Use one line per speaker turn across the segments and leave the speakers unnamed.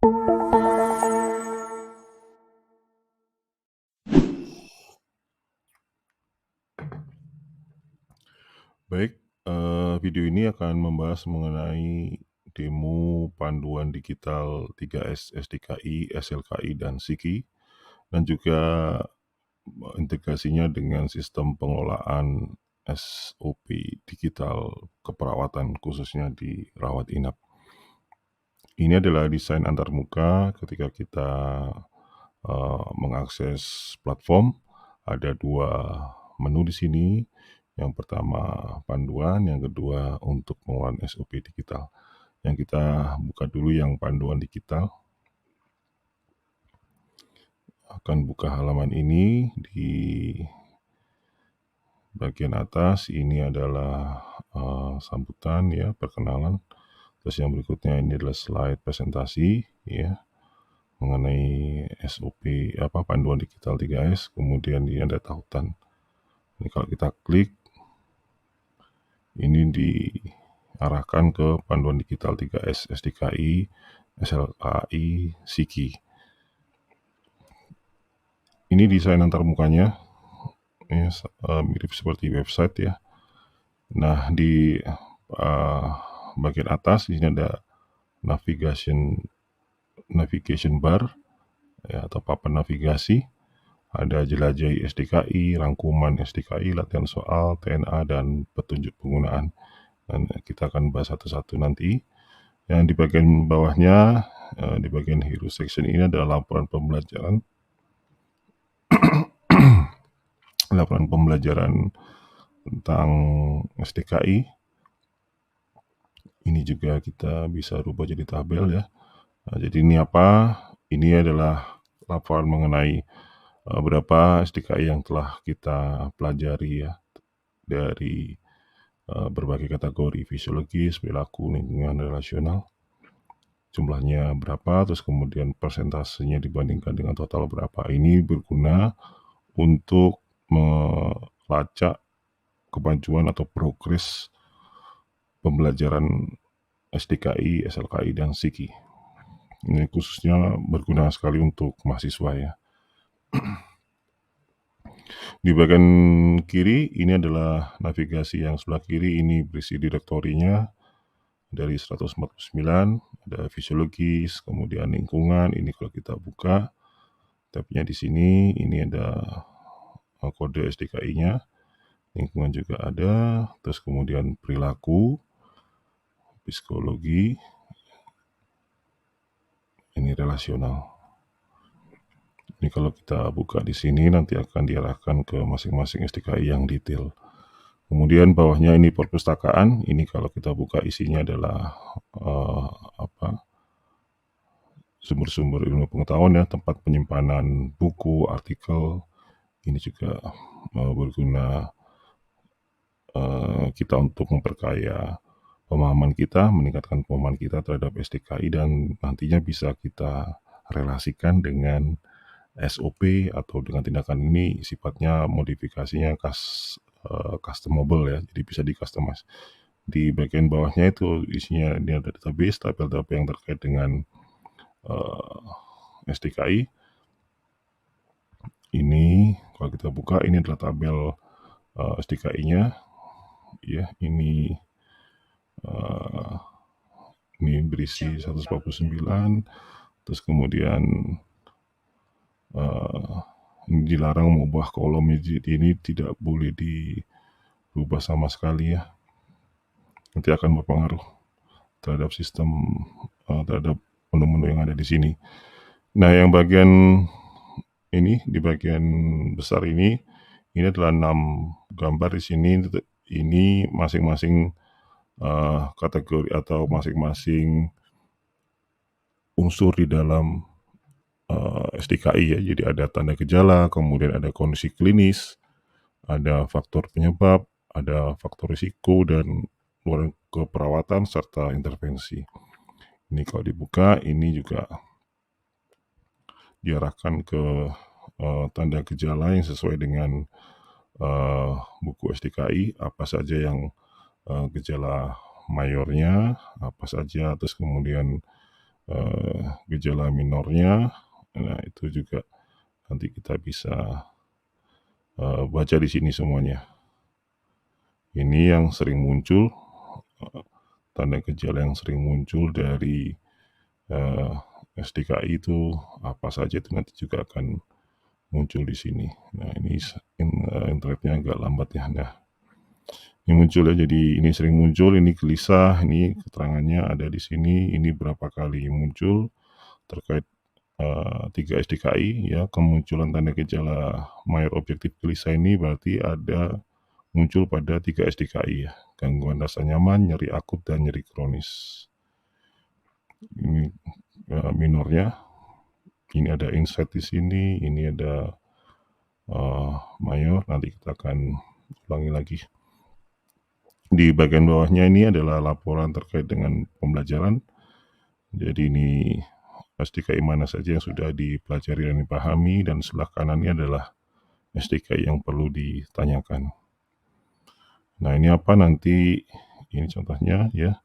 Baik, video ini akan membahas mengenai demo panduan digital 3S SDKI, SLKI, dan SIKI, dan juga integrasinya dengan sistem pengelolaan SOP digital keperawatan khususnya di rawat inap. Ini adalah desain antarmuka ketika kita mengakses platform. Ada dua menu di sini. Yang pertama panduan, yang kedua untuk pengelolaan SOP digital. Yang kita buka dulu yang panduan digital. Akan buka halaman ini. Di bagian atas ini adalah sambutan ya, perkenalan. Terus yang berikutnya ini adalah slide presentasi ya, mengenai SOP panduan digital 3S. Kemudian ini ada tautan. Ini kalau kita klik, ini diarahkan ke panduan digital 3S SDKI, SLKI, SIKI. Ini desain antarmukanya, ini mirip seperti website ya. Nah, di bagian atas ini ada navigation bar ya, atau papan navigasi. Ada jelajahi SDKI, rangkuman SDKI, latihan soal, TNA, dan petunjuk penggunaan. Dan kita akan bahas satu-satu nanti. Yang di bagian bawahnya, di bagian hero section ini adalah laporan pembelajaran. Laporan pembelajaran tentang SDKI. Ini juga kita bisa rubah jadi tabel ya. Nah, jadi ini apa? Ini adalah laporan mengenai berapa SDKI yang telah kita pelajari ya, dari berbagai kategori fisiologis, perilaku, lingkungan, relasional. Jumlahnya berapa, terus kemudian persentasenya dibandingkan dengan total berapa. Ini berguna untuk melacak kemajuan atau progres pembelajaran SDKI, SLKI, dan SIKI. Ini khususnya berguna sekali untuk mahasiswa ya. Di bagian kiri ini adalah navigasi yang sebelah kiri, ini berisi direktorinya dari 149, ada fisiologis, kemudian lingkungan. Ini kalau kita buka tabnya di sini, ini ada kode SDKI-nya, lingkungan juga ada, terus kemudian perilaku, psikologi, ini relasional. Ini kalau kita buka di sini nanti akan diarahkan ke masing-masing SDKI yang detail. Kemudian bawahnya ini perpustakaan. Ini kalau kita buka isinya adalah sumber-sumber ilmu pengetahuan ya, tempat penyimpanan buku, artikel. Ini juga berguna kita untuk memperkaya pemahaman kita, meningkatkan pemahaman kita terhadap SDKI, dan nantinya bisa kita relasikan dengan SOP atau dengan tindakan ini sifatnya modifikasinya customable ya, jadi bisa di customize. Di bagian bawahnya itu isinya ini ada database, tabel-tabel yang terkait dengan SDKI. Ini kalau kita buka, ini adalah tabel SDKI-nya ya. Ini berisi 149, terus kemudian ini dilarang mengubah kolom, ini tidak boleh dirubah sama sekali ya, nanti akan berpengaruh terhadap sistem, terhadap menu-menu yang ada di sini. Nah, yang bagian ini, di bagian besar ini adalah 6 gambar di sini. Ini masing-masing kategori atau masing-masing unsur di dalam SDKI ya. Jadi ada tanda gejala, kemudian ada kondisi klinis, ada faktor penyebab, ada faktor risiko, dan luar keperawatan serta intervensi. Ini kalau dibuka, ini juga diarahkan ke tanda gejala yang sesuai dengan buku SDKI, apa saja yang gejala mayornya, apa saja, terus kemudian gejala minornya. Nah, itu juga nanti kita bisa baca di sini semuanya. Ini yang sering muncul, tanda gejala yang sering muncul dari SDKI itu apa saja, itu nanti juga akan muncul di sini. Nah, ini internetnya agak lambat ya. Nah, ini muncul ya, jadi ini sering muncul, ini gelisah, ini keterangannya ada di sini, ini berapa kali muncul terkait 3 SDKI ya. Kemunculan tanda gejala mayor objektif gelisah ini berarti ada muncul pada 3 SDKI ya, gangguan rasa nyaman, nyeri akut, dan nyeri kronis. Ini minornya, ini ada insight di sini, ini ada mayor, nanti kita akan ulangi lagi. Di bagian bawahnya ini adalah laporan terkait dengan pembelajaran. Jadi ini SDKI mana saja yang sudah dipelajari dan dipahami, dan sebelah kanannya adalah SDKI yang perlu ditanyakan. Nah, ini apa nanti, ini contohnya ya.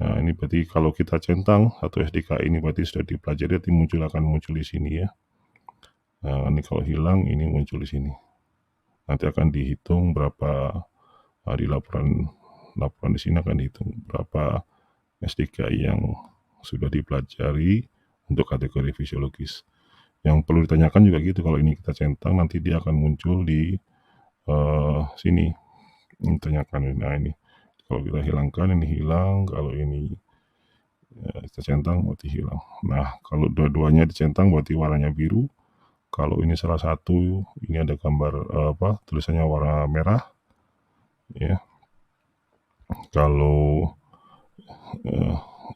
Nah, ini berarti kalau kita centang satu SDKI ini berarti sudah dipelajari, nanti akan muncul di sini ya. Nah, ini kalau hilang ini muncul di sini. Nanti akan dihitung berapa di laporan di sini akan dihitung berapa SDKI yang sudah dipelajari untuk kategori fisiologis. Yang perlu ditanyakan juga gitu, kalau ini kita centang nanti dia akan muncul di sini. Ini tanyakan. Nah, ini kalau kita hilangkan, ini hilang. Kalau ini kita centang berarti hilang. Nah, kalau dua-duanya dicentang berarti warnanya biru. Kalau ini salah satu, ini ada gambar tulisannya warna merah ya. Kalau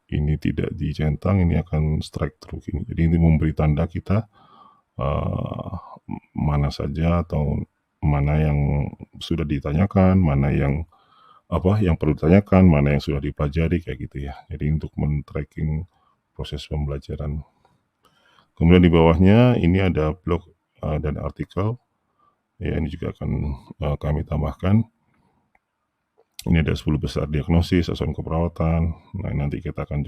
ini tidak dicentang, ini akan strike through ini. Jadi ini memberi tanda kita mana saja atau mana yang sudah ditanyakan, mana yang perlu ditanyakan, mana yang sudah dipelajari, kayak gitu ya. Jadi untuk men-tracking proses pembelajaran. Kemudian di bawahnya ini ada blog dan artikel. Ya, ini juga akan kami tambahkan. Ini ada 10 besar diagnosis, asuhan keperawatan. Nah, nanti kita akan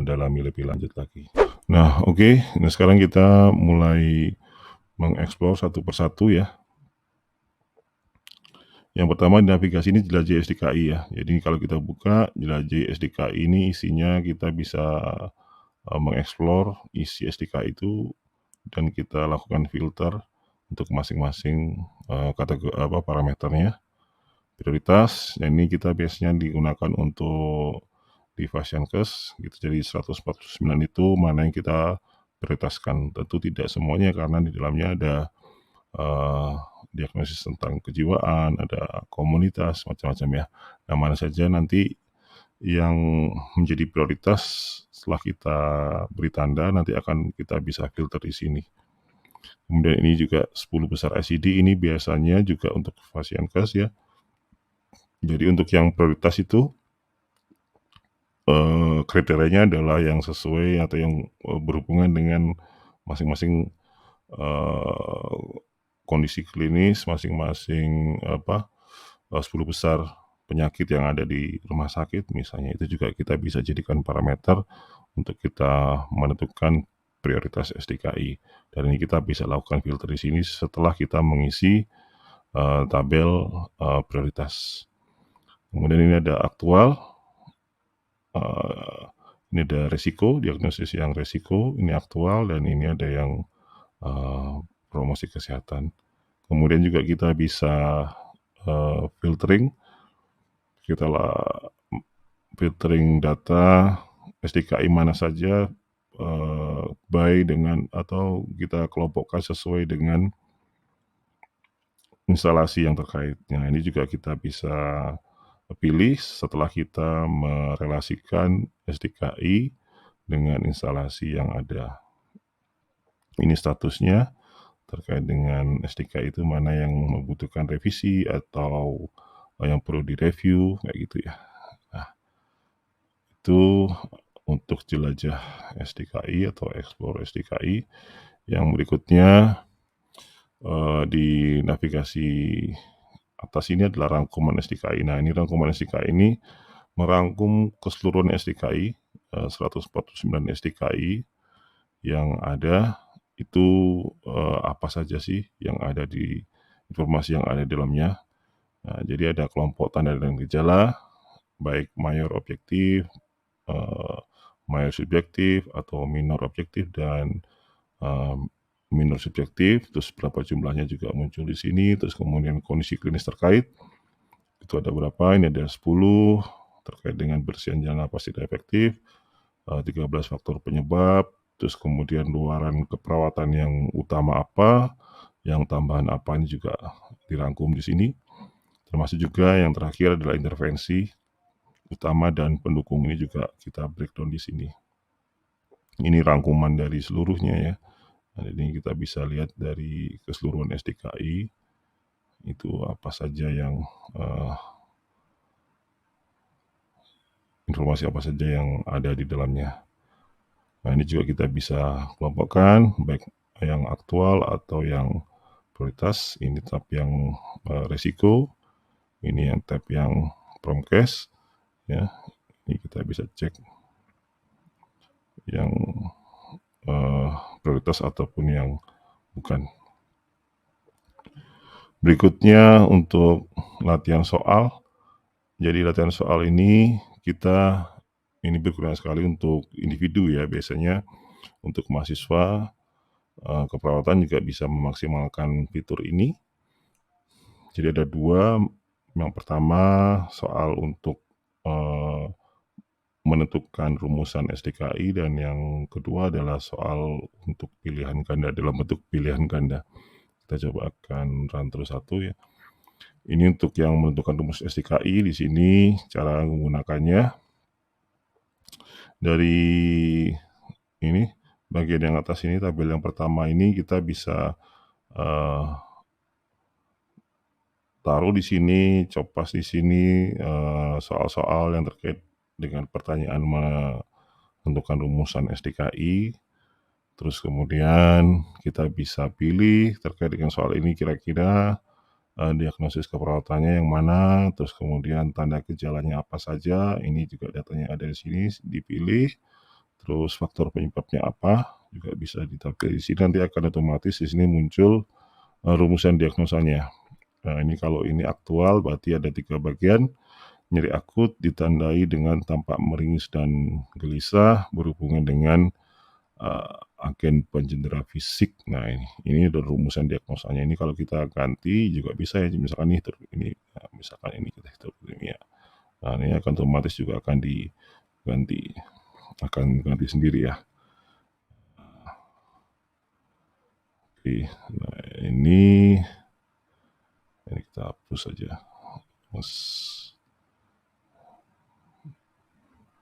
dalami lebih lanjut lagi. Nah, oke. Nah, sekarang kita mulai mengeksplor satu persatu ya. Yang pertama, navigasi ini jelajah SDKI ya. Jadi kalau kita buka jelajah SDKI ini, isinya kita bisa mengeksplor isi SDKI itu, dan kita lakukan filter untuk masing-masing kategori parameternya. Prioritas, ini kita biasanya digunakan untuk di Fasiankes gitu. Jadi 149 itu mana yang kita prioritaskan. Tentu tidak semuanya, karena di dalamnya ada diagnosis tentang kejiwaan, ada komunitas, macam-macam ya. Nah, mana saja nanti yang menjadi prioritas setelah kita beri tanda, nanti akan kita bisa filter di sini. Kemudian ini juga 10 besar ICD, ini biasanya juga untuk Fasiankes ya. Jadi untuk yang prioritas itu kriterianya adalah yang sesuai atau yang berhubungan dengan masing-masing kondisi klinis, masing-masing 10 besar penyakit yang ada di rumah sakit misalnya. Itu juga kita bisa jadikan parameter untuk kita menentukan prioritas SDKI. Dan ini kita bisa lakukan filter di sini setelah kita mengisi tabel prioritas. Kemudian ini ada aktual, ini ada resiko, diagnosis yang resiko, ini aktual, dan ini ada yang promosi kesehatan. Kemudian juga kita bisa filtering, kita filtering data SDKI mana saja by dengan, atau kita kelompokkan sesuai dengan instalasi yang terkait. Nah, ini juga kita bisa pilih setelah kita merelasikan SDKI dengan instalasi yang ada. Ini statusnya terkait dengan SDKI itu, mana yang membutuhkan revisi atau yang perlu direview, kayak gitu ya. Nah, itu untuk jelajah SDKI atau explore SDKI. Yang berikutnya di navigasi atas ini adalah rangkuman SDKI. Nah, ini rangkuman SDKI ini merangkum keseluruhan SDKI 149 SDKI yang ada itu apa saja sih yang ada di informasi yang ada di dalamnya. Nah, jadi ada kelompok tanda dan gejala, baik mayor objektif, mayor subjektif, atau minor objektif dan minor subjektif, terus berapa jumlahnya juga muncul di sini, terus kemudian kondisi klinis terkait, itu ada berapa, ini ada 10, terkait dengan bersihan jalan napas tidak efektif, 13 faktor penyebab, terus kemudian luaran keperawatan yang utama apa, yang tambahan apa ini juga dirangkum di sini. Termasuk juga yang terakhir adalah intervensi utama dan pendukung, ini juga kita breakdown di sini. Ini rangkuman dari seluruhnya ya. Nah, ini kita bisa lihat dari keseluruhan SDKI itu apa saja yang informasi apa saja yang ada di dalamnya. Nah, ini juga kita bisa kelompokkan baik yang aktual atau yang prioritas. Ini tab yang resiko, ini yang tab yang promkes ya. Ini kita bisa cek yang prioritas ataupun yang bukan. Berikutnya untuk latihan soal. Jadi latihan soal ini ini berguna sekali untuk individu ya, biasanya untuk mahasiswa keperawatan juga bisa memaksimalkan fitur ini. Jadi ada dua, yang pertama soal untuk menentukan rumusan SDKI, dan yang kedua adalah soal untuk pilihan ganda, dalam bentuk pilihan ganda. Kita coba akan run terus satu ya. Ini untuk yang menentukan rumus SDKI. Di sini cara menggunakannya dari ini bagian yang atas ini, tabel yang pertama ini kita bisa taruh di sini, copas di sini soal-soal yang terkait dengan pertanyaan menentukan rumusan SDKI. Terus kemudian kita bisa pilih terkait dengan soal ini kira-kira diagnosis keperawatannya yang mana, terus kemudian tanda gejalanya apa saja, ini juga datanya ada di sini, dipilih. Terus faktor penyebabnya apa, juga bisa ditampil di sini, nanti akan otomatis di sini muncul rumusan diagnosanya. Nah, ini kalau ini aktual berarti ada 3 bagian. Nyeri akut ditandai dengan tampak meringis dan gelisah berhubungan dengan agen pencendera fisik. Nah, ini udah rumusan diagnosanya. Ini kalau kita ganti juga bisa ya, misalkan ini misalkan ini kita ya. Nah, ini akan otomatis juga akan diganti, ganti sendiri ya. Oke, nah ini kita hapus saja.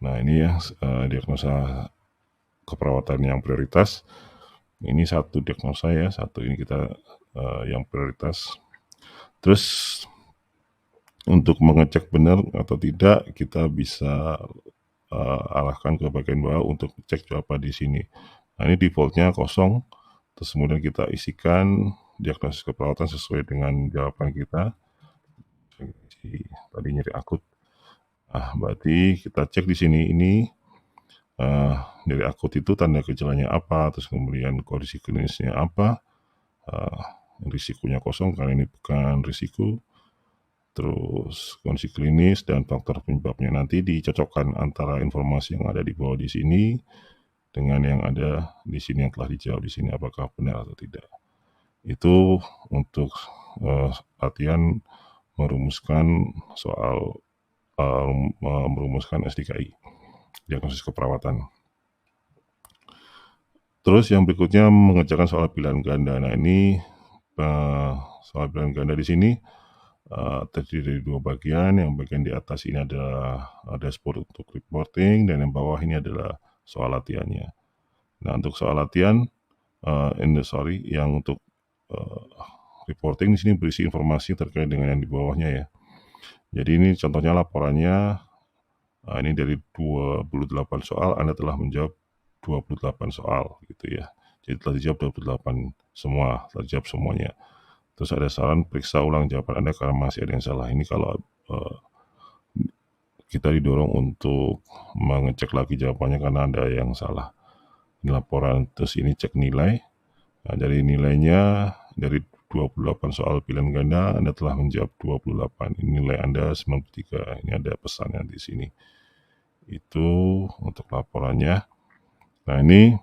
Nah, ini ya diagnosa keperawatan yang prioritas. Ini satu diagnosa ya, satu ini kita yang prioritas. Terus untuk mengecek benar atau tidak, kita bisa arahkan ke bagian bawah untuk cek jawaban di sini. Nah, ini defaultnya kosong. Terus kemudian kita isikan diagnosis keperawatan sesuai dengan jawaban kita. Tadi nyeri akut. Nah, berarti kita cek di sini ini nyeri akut itu tanda gejalanya apa, terus kemudian kondisi klinisnya apa, risikonya kosong karena ini bukan risiko. Terus kondisi klinis dan faktor penyebabnya nanti dicocokkan antara informasi yang ada di bawah di sini dengan yang ada di sini yang telah dijawab di sini, apakah benar atau tidak. Itu untuk latihan merumuskan soal merumuskan SDKI, diagnosis keperawatan. Terus yang berikutnya mengerjakan soal pilihan ganda. Nah, ini soal pilihan ganda di sini terdiri dari 2 bagian. Yang bagian di atas ini adalah dashboard untuk reporting, dan yang bawah ini adalah soal latihannya. Nah, untuk soal latihan yang untuk reporting di sini berisi informasi terkait dengan yang di bawahnya ya. Jadi ini contohnya laporannya. Ini dari 28 soal Anda telah menjawab 28 soal gitu ya. Jadi telah dijawab 28 semua, telah dijawab semuanya. Terus ada saran periksa ulang jawaban Anda karena masih ada yang salah. Ini kalau kita didorong untuk mengecek lagi jawabannya karena ada yang salah. Ini laporan, terus ini cek nilai. Nah, dari nilainya dari 28 soal pilihan ganda Anda telah menjawab 28. Ini nilai Anda 93. Ini ada pesannya di sini. Itu untuk laporannya. Nah, ini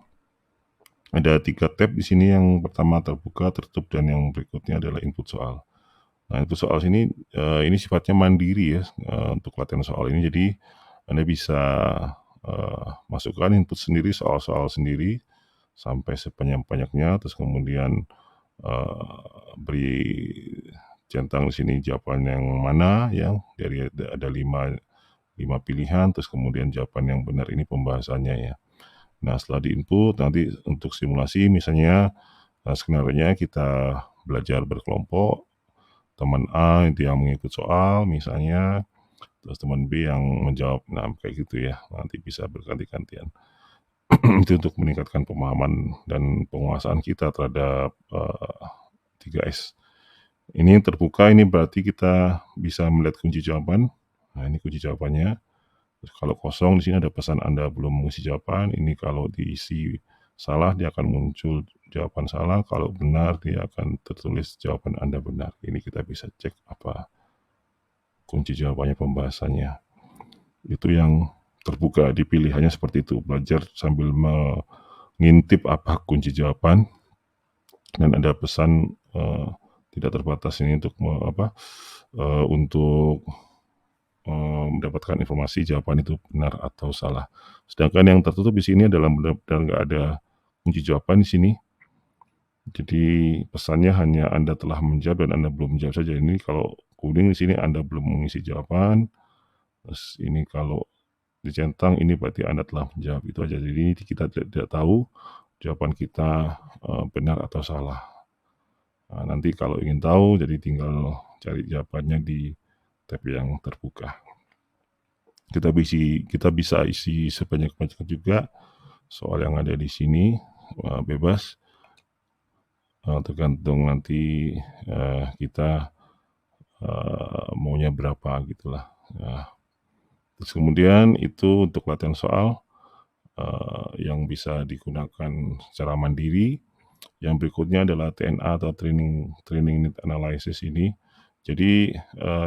ada 3 tab di sini. Yang pertama terbuka, tertutup, dan yang berikutnya adalah input soal. Nah, input soal sini ini sifatnya mandiri ya untuk latihan soal ini. Jadi Anda bisa masukkan input sendiri, soal-soal sendiri sampai sebanyak-banyaknya, terus kemudian beri centang di sini jawaban yang mana ya, dari ada 5 pilihan, terus kemudian jawaban yang benar ini pembahasannya ya. Nah, setelah diinput nanti untuk simulasi misalnya skenario-nya kita belajar berkelompok, teman A itu yang mengikut soal misalnya, terus teman B yang menjawab, nah kayak gitu ya, nanti bisa berganti-gantian. Itu untuk meningkatkan pemahaman dan penguasaan kita terhadap 3S. Ini terbuka, ini berarti kita bisa melihat kunci jawaban. Nah, ini kunci jawabannya. Terus kalau kosong di sini ada pesan Anda belum mengisi jawaban. Ini kalau diisi salah dia akan muncul jawaban salah. Kalau benar dia akan tertulis jawaban Anda benar. Ini kita bisa cek apa kunci jawabannya, pembahasannya. Itu yang terbuka, dipilihannya seperti itu. Belajar sambil mengintip apa kunci jawaban. Dan ada pesan tidak terbatas ini untuk mendapatkan informasi jawaban itu benar atau salah. Sedangkan yang tertutup di sini adalah benar-benar nggak ada kunci jawaban di sini. Jadi pesannya hanya Anda telah menjawab dan Anda belum menjawab saja. Ini kalau kuning di sini Anda belum mengisi jawaban. Terus ini kalau dicentang ini berarti Anda telah menjawab, itu aja. Jadi ini kita tidak tahu jawaban kita benar atau salah. Nah, nanti kalau ingin tahu jadi tinggal cari jawabannya di tab yang terbuka. Kita bisa isi sebanyak-banyaknya juga soal yang ada di sini, bebas, tergantung nanti kita maunya berapa gitulah. Terus kemudian itu untuk latihan soal yang bisa digunakan secara mandiri. Yang berikutnya adalah TNA atau Training Need Analysis ini. Jadi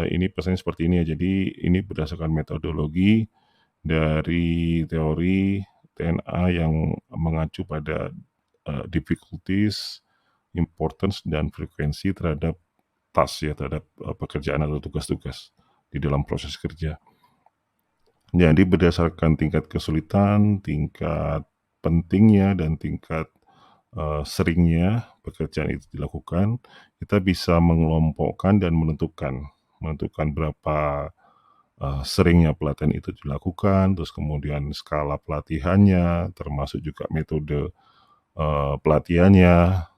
ini pesannya seperti ini ya. Jadi ini berdasarkan metodologi dari teori TNA yang mengacu pada difficulties, importance, dan frekuensi terhadap task ya, terhadap pekerjaan atau tugas-tugas di dalam proses kerja. Jadi berdasarkan tingkat kesulitan, tingkat pentingnya, dan tingkat seringnya pekerjaan itu dilakukan, kita bisa mengelompokkan dan menentukan berapa seringnya pelatihan itu dilakukan, terus kemudian skala pelatihannya, termasuk juga metode pelatihannya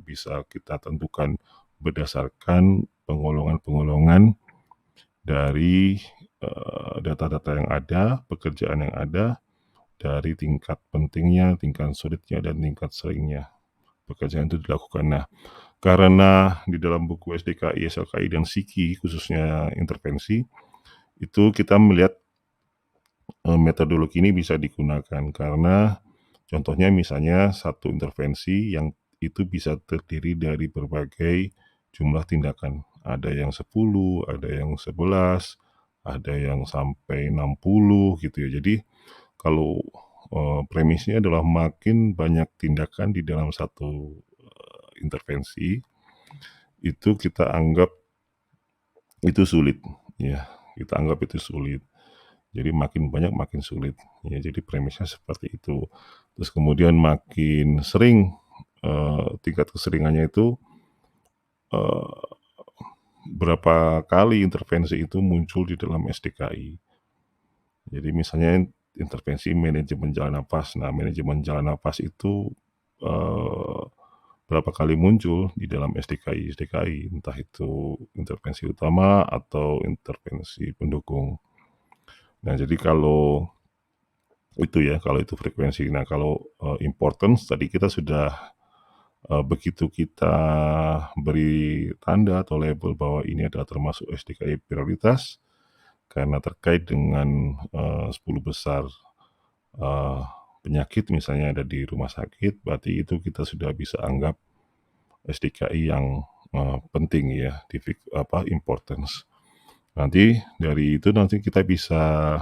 bisa kita tentukan berdasarkan penggolongan-penggolongan dari data-data yang ada, pekerjaan yang ada, dari tingkat pentingnya, tingkat sulitnya, dan tingkat seringnya pekerjaan itu dilakukan. Nah, karena di dalam buku SDKI, SLKI, dan SIKI, khususnya intervensi, itu kita melihat metodologi ini bisa digunakan karena contohnya misalnya satu intervensi yang itu bisa terdiri dari berbagai jumlah tindakan. Ada yang 10, ada yang 11, ada yang sampai 60 gitu ya. Jadi kalau premisnya adalah makin banyak tindakan di dalam satu intervensi, itu kita anggap itu sulit ya. Kita anggap itu sulit. Jadi makin banyak makin sulit. Ya, jadi premisnya seperti itu. Terus kemudian makin sering tingkat keseringannya itu berapa kali intervensi itu muncul di dalam SDKI. Jadi misalnya intervensi manajemen jalan napas. Nah, manajemen jalan napas itu berapa kali muncul di dalam SDKI, entah itu intervensi utama atau intervensi pendukung. Nah, jadi kalau itu ya, kalau itu frekuensi. Nah, kalau importance tadi kita sudah begitu kita beri tanda atau label bahwa ini adalah termasuk SDKI prioritas, karena terkait dengan 10 besar penyakit misalnya ada di rumah sakit, berarti itu kita sudah bisa anggap SDKI yang penting ya, importance. Nanti dari itu nanti kita bisa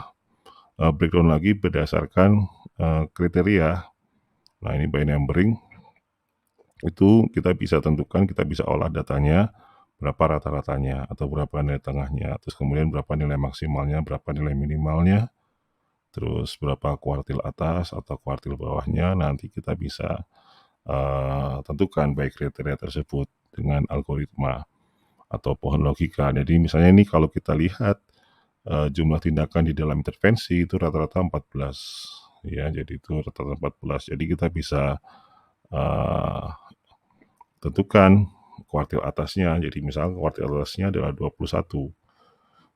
breakdown lagi berdasarkan kriteria. Nah ini by numbering, itu kita bisa tentukan, kita bisa olah datanya, berapa rata-ratanya atau berapa nilai tengahnya, terus kemudian berapa nilai maksimalnya, berapa nilai minimalnya, terus berapa kuartil atas atau kuartil bawahnya, nanti kita bisa tentukan baik kriteria tersebut dengan algoritma atau pohon logika. Jadi misalnya ini kalau kita lihat jumlah tindakan di dalam intervensi itu rata-rata 14 ya, jadi itu rata-rata 14. Jadi kita bisa tentukan kuartil atasnya. Jadi misalnya kuartil atasnya adalah 21.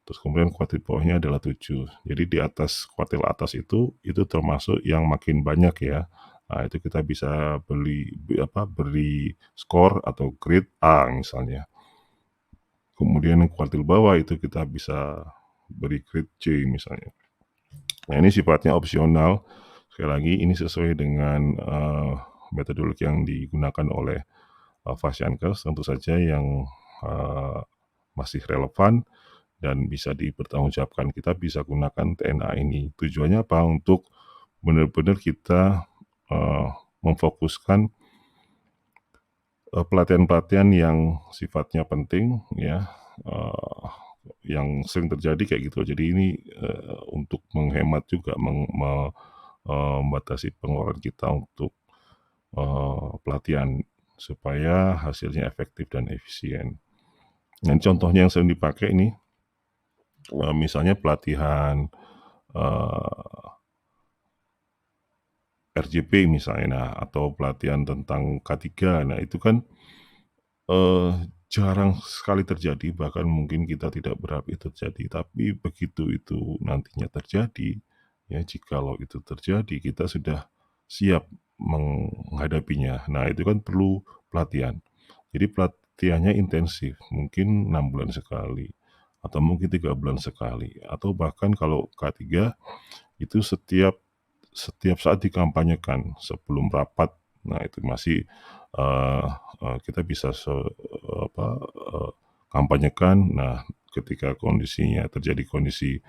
Terus kemudian kuartil bawahnya adalah 7. Jadi di atas kuartil atas itu termasuk yang makin banyak ya. Nah, itu kita bisa beri skor atau grade A misalnya. Kemudian kuartil bawah itu kita bisa beri grade C misalnya. Nah, ini sifatnya opsional. Sekali lagi ini sesuai dengan metodologi yang digunakan oleh Fasiankes, tentu saja yang masih relevan dan bisa dipertanggungjawabkan. Kita bisa gunakan TNA ini. Tujuannya apa? Untuk benar-benar kita memfokuskan pelatihan-pelatihan yang sifatnya penting ya, yang sering terjadi kayak gitu. Jadi ini untuk menghemat juga, membatasi pengeluaran kita untuk pelatihan supaya hasilnya efektif dan efisien. Dan contohnya yang sering dipakai ini, misalnya pelatihan RJP misalnya, atau pelatihan tentang K3. Nah itu kan jarang sekali terjadi, bahkan mungkin kita tidak berharap itu terjadi. Tapi begitu itu nantinya terjadi, ya jikalau itu terjadi, kita sudah siap menghadapinya. Nah itu kan perlu pelatihan. Jadi pelatihannya intensif, mungkin 6 bulan sekali, atau mungkin 3 bulan sekali, atau bahkan kalau K3 itu setiap saat dikampanyekan sebelum rapat. Nah itu masih kita bisa kampanyekan. Nah ketika kondisinya terjadi kondisi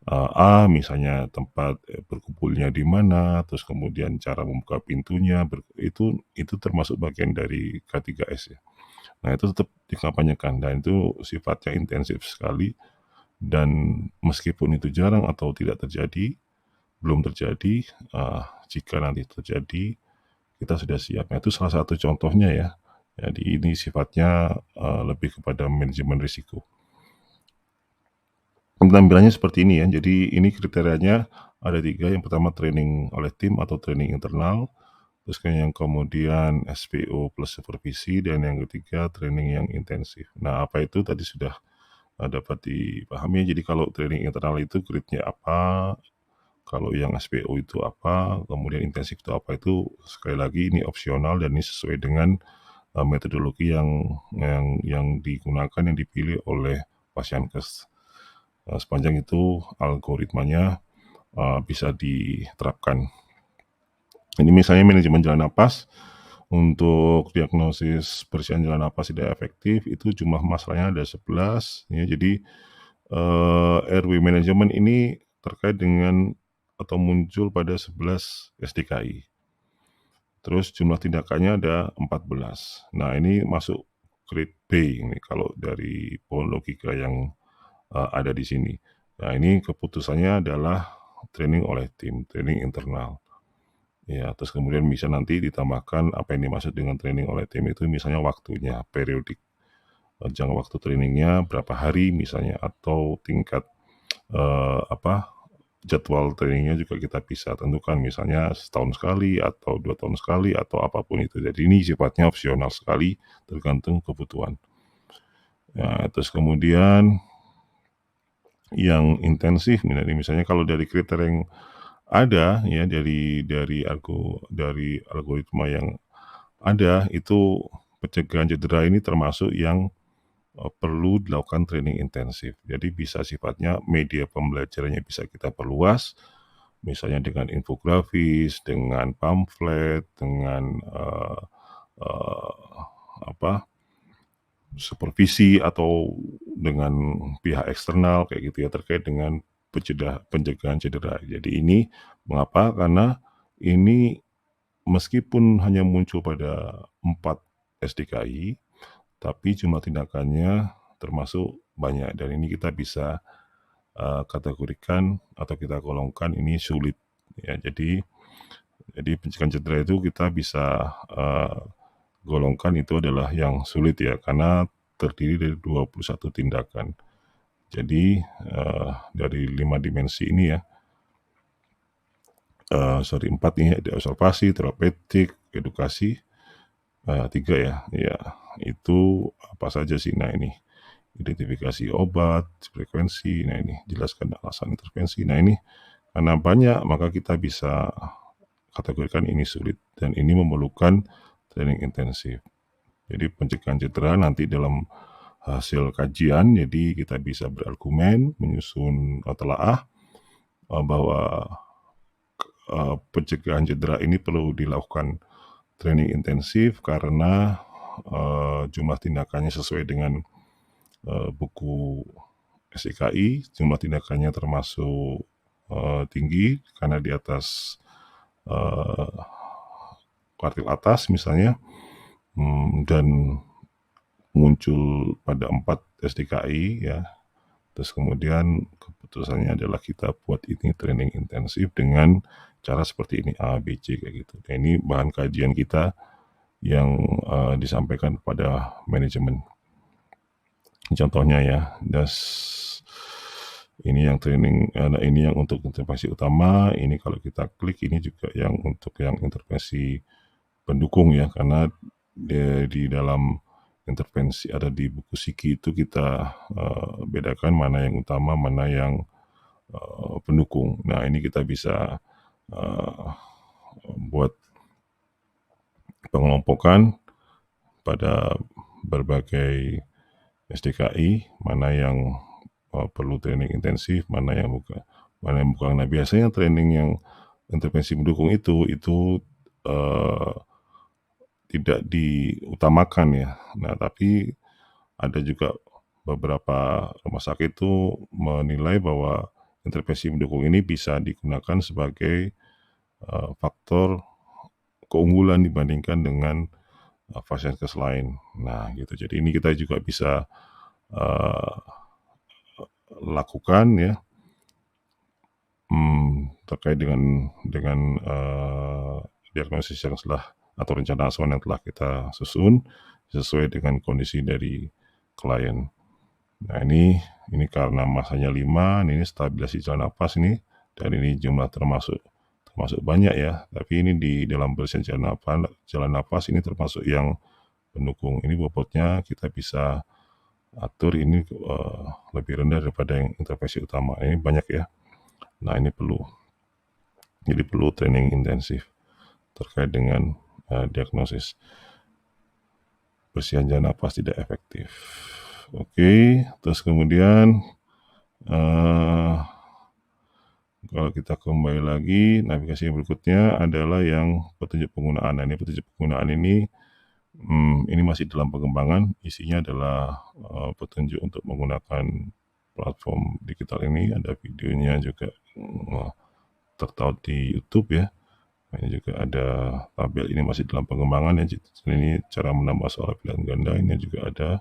A misalnya, tempat berkumpulnya di mana, terus kemudian cara membuka pintunya, itu termasuk bagian dari K3S ya. Nah itu tetap dikampanyekan dan itu sifatnya intensif sekali, dan meskipun itu jarang atau tidak terjadi, belum terjadi, jika nanti terjadi kita sudah siap. Nah, itu salah satu contohnya ya. Jadi ini sifatnya lebih kepada manajemen risiko. Tampilannya seperti ini ya. Jadi ini kriterianya ada 3. Yang pertama training oleh tim atau training internal. Terus yang kemudian SPO plus supervisi, dan yang ketiga training yang intensif. Nah apa itu tadi sudah dapat dipahami. Jadi kalau training internal itu grade-nya apa, kalau yang SPO itu apa, kemudian intensif itu apa, itu sekali lagi ini opsional dan ini sesuai dengan metodologi yang digunakan, yang dipilih oleh Fasiankes. Sepanjang itu algoritmanya bisa diterapkan. Ini misalnya manajemen jalan napas, untuk diagnosis bersihan jalan napas tidak efektif, itu jumlah masalahnya ada 11 ya. Jadi airway management ini terkait dengan atau muncul pada 11 SDKI. Terus jumlah tindakannya ada 14. Nah ini masuk grade B ini kalau dari pohon logika yang ada di sini. Nah ini keputusannya adalah training oleh tim, training internal. Ya, terus kemudian bisa nanti ditambahkan apa yang dimaksud dengan training oleh tim itu, misalnya waktunya, periodik. Jangka waktu trainingnya berapa hari misalnya, atau tingkat jadwal trainingnya juga kita bisa tentukan, misalnya setahun sekali atau 2 tahun sekali atau apapun itu. Jadi ini sifatnya opsional sekali, tergantung kebutuhan. Ya, terus kemudian yang intensif, misalnya kalau dari kriteria yang ada ya, dari algoritma yang ada, itu pencegahan cedera ini termasuk yang perlu dilakukan training intensif. Jadi bisa sifatnya media pembelajarannya bisa kita perluas, misalnya dengan infografis, dengan pamflet, dengan supervisi atau dengan pihak eksternal kayak gitu ya, terkait dengan pencegahan cedera. Jadi ini mengapa? Karena ini meskipun hanya muncul pada 4 SDKI, tapi jumlah tindakannya termasuk banyak, dan ini kita bisa kategorikan atau kita golongkan ini sulit ya. Jadi pencegahan cedera itu kita bisa golongkan itu adalah yang sulit ya, karena terdiri dari 21 tindakan. Jadi dari 5 dimensi ini ya, 4 nih, ada observasi, terapeutik, edukasi, 3 ya, ya itu apa saja sih? Nah ini identifikasi obat, frekuensi, nah ini jelaskan alasan intervensi. Nah ini karena banyak maka kita bisa kategorikan ini sulit, dan ini memerlukan training intensif. Jadi pencegahan cedera nanti dalam hasil kajian, jadi kita bisa berargumen, menyusun telaah bahwa pencegahan cedera ini perlu dilakukan training intensif karena jumlah tindakannya sesuai dengan buku SDKI, jumlah tindakannya termasuk tinggi karena di atas kuartil atas misalnya, dan muncul pada 4 SDKI ya. Terus kemudian keputusannya adalah kita buat ini training intensif dengan cara seperti ini, A, B, C kayak gitu. Nah, ini bahan kajian kita yang disampaikan kepada manajemen. Contohnya ya, ini yang training, ini yang untuk intervensi utama, ini kalau kita klik ini juga yang untuk yang intervensi pendukung ya, karena di dalam intervensi ada di buku Siki itu kita bedakan mana yang utama, mana yang pendukung. Nah ini kita bisa buat pengelompokan pada berbagai SDKI, mana yang perlu training intensif, mana yang bukan. Nah biasanya training yang intervensi pendukung itu tidak diutamakan ya. Nah tapi ada juga beberapa rumah sakit itu menilai bahwa intervensi pendukung ini bisa digunakan sebagai faktor keunggulan dibandingkan dengan fasilitas lain. Nah gitu. Jadi ini kita juga bisa lakukan ya, terkait dengan diagnosis yang telah atau rencana asuhan yang telah kita susun sesuai dengan kondisi dari klien. Nah ini karena masanya 5, ini stabilisasi jalan napas ini, dan ini jumlah termasuk banyak ya. Tapi ini di dalam bersihan jalan napas ini termasuk yang pendukung. Ini bobotnya kita bisa atur ini lebih rendah daripada yang intervensi utama. Ini banyak ya. Nah ini jadi perlu training intensif terkait dengan diagnosis bersihan jalan napas tidak efektif. Oke, terus kemudian kalau kita kembali lagi, navigasi yang berikutnya adalah yang petunjuk penggunaan. Nah, ini petunjuk penggunaan ini masih dalam pengembangan. Isinya adalah petunjuk untuk menggunakan platform digital ini. Ada videonya juga tertaut di YouTube ya. Ini juga ada tabel, ini masih dalam pengembangan ya. Ini cara menambah soal pilihan ganda, ini juga ada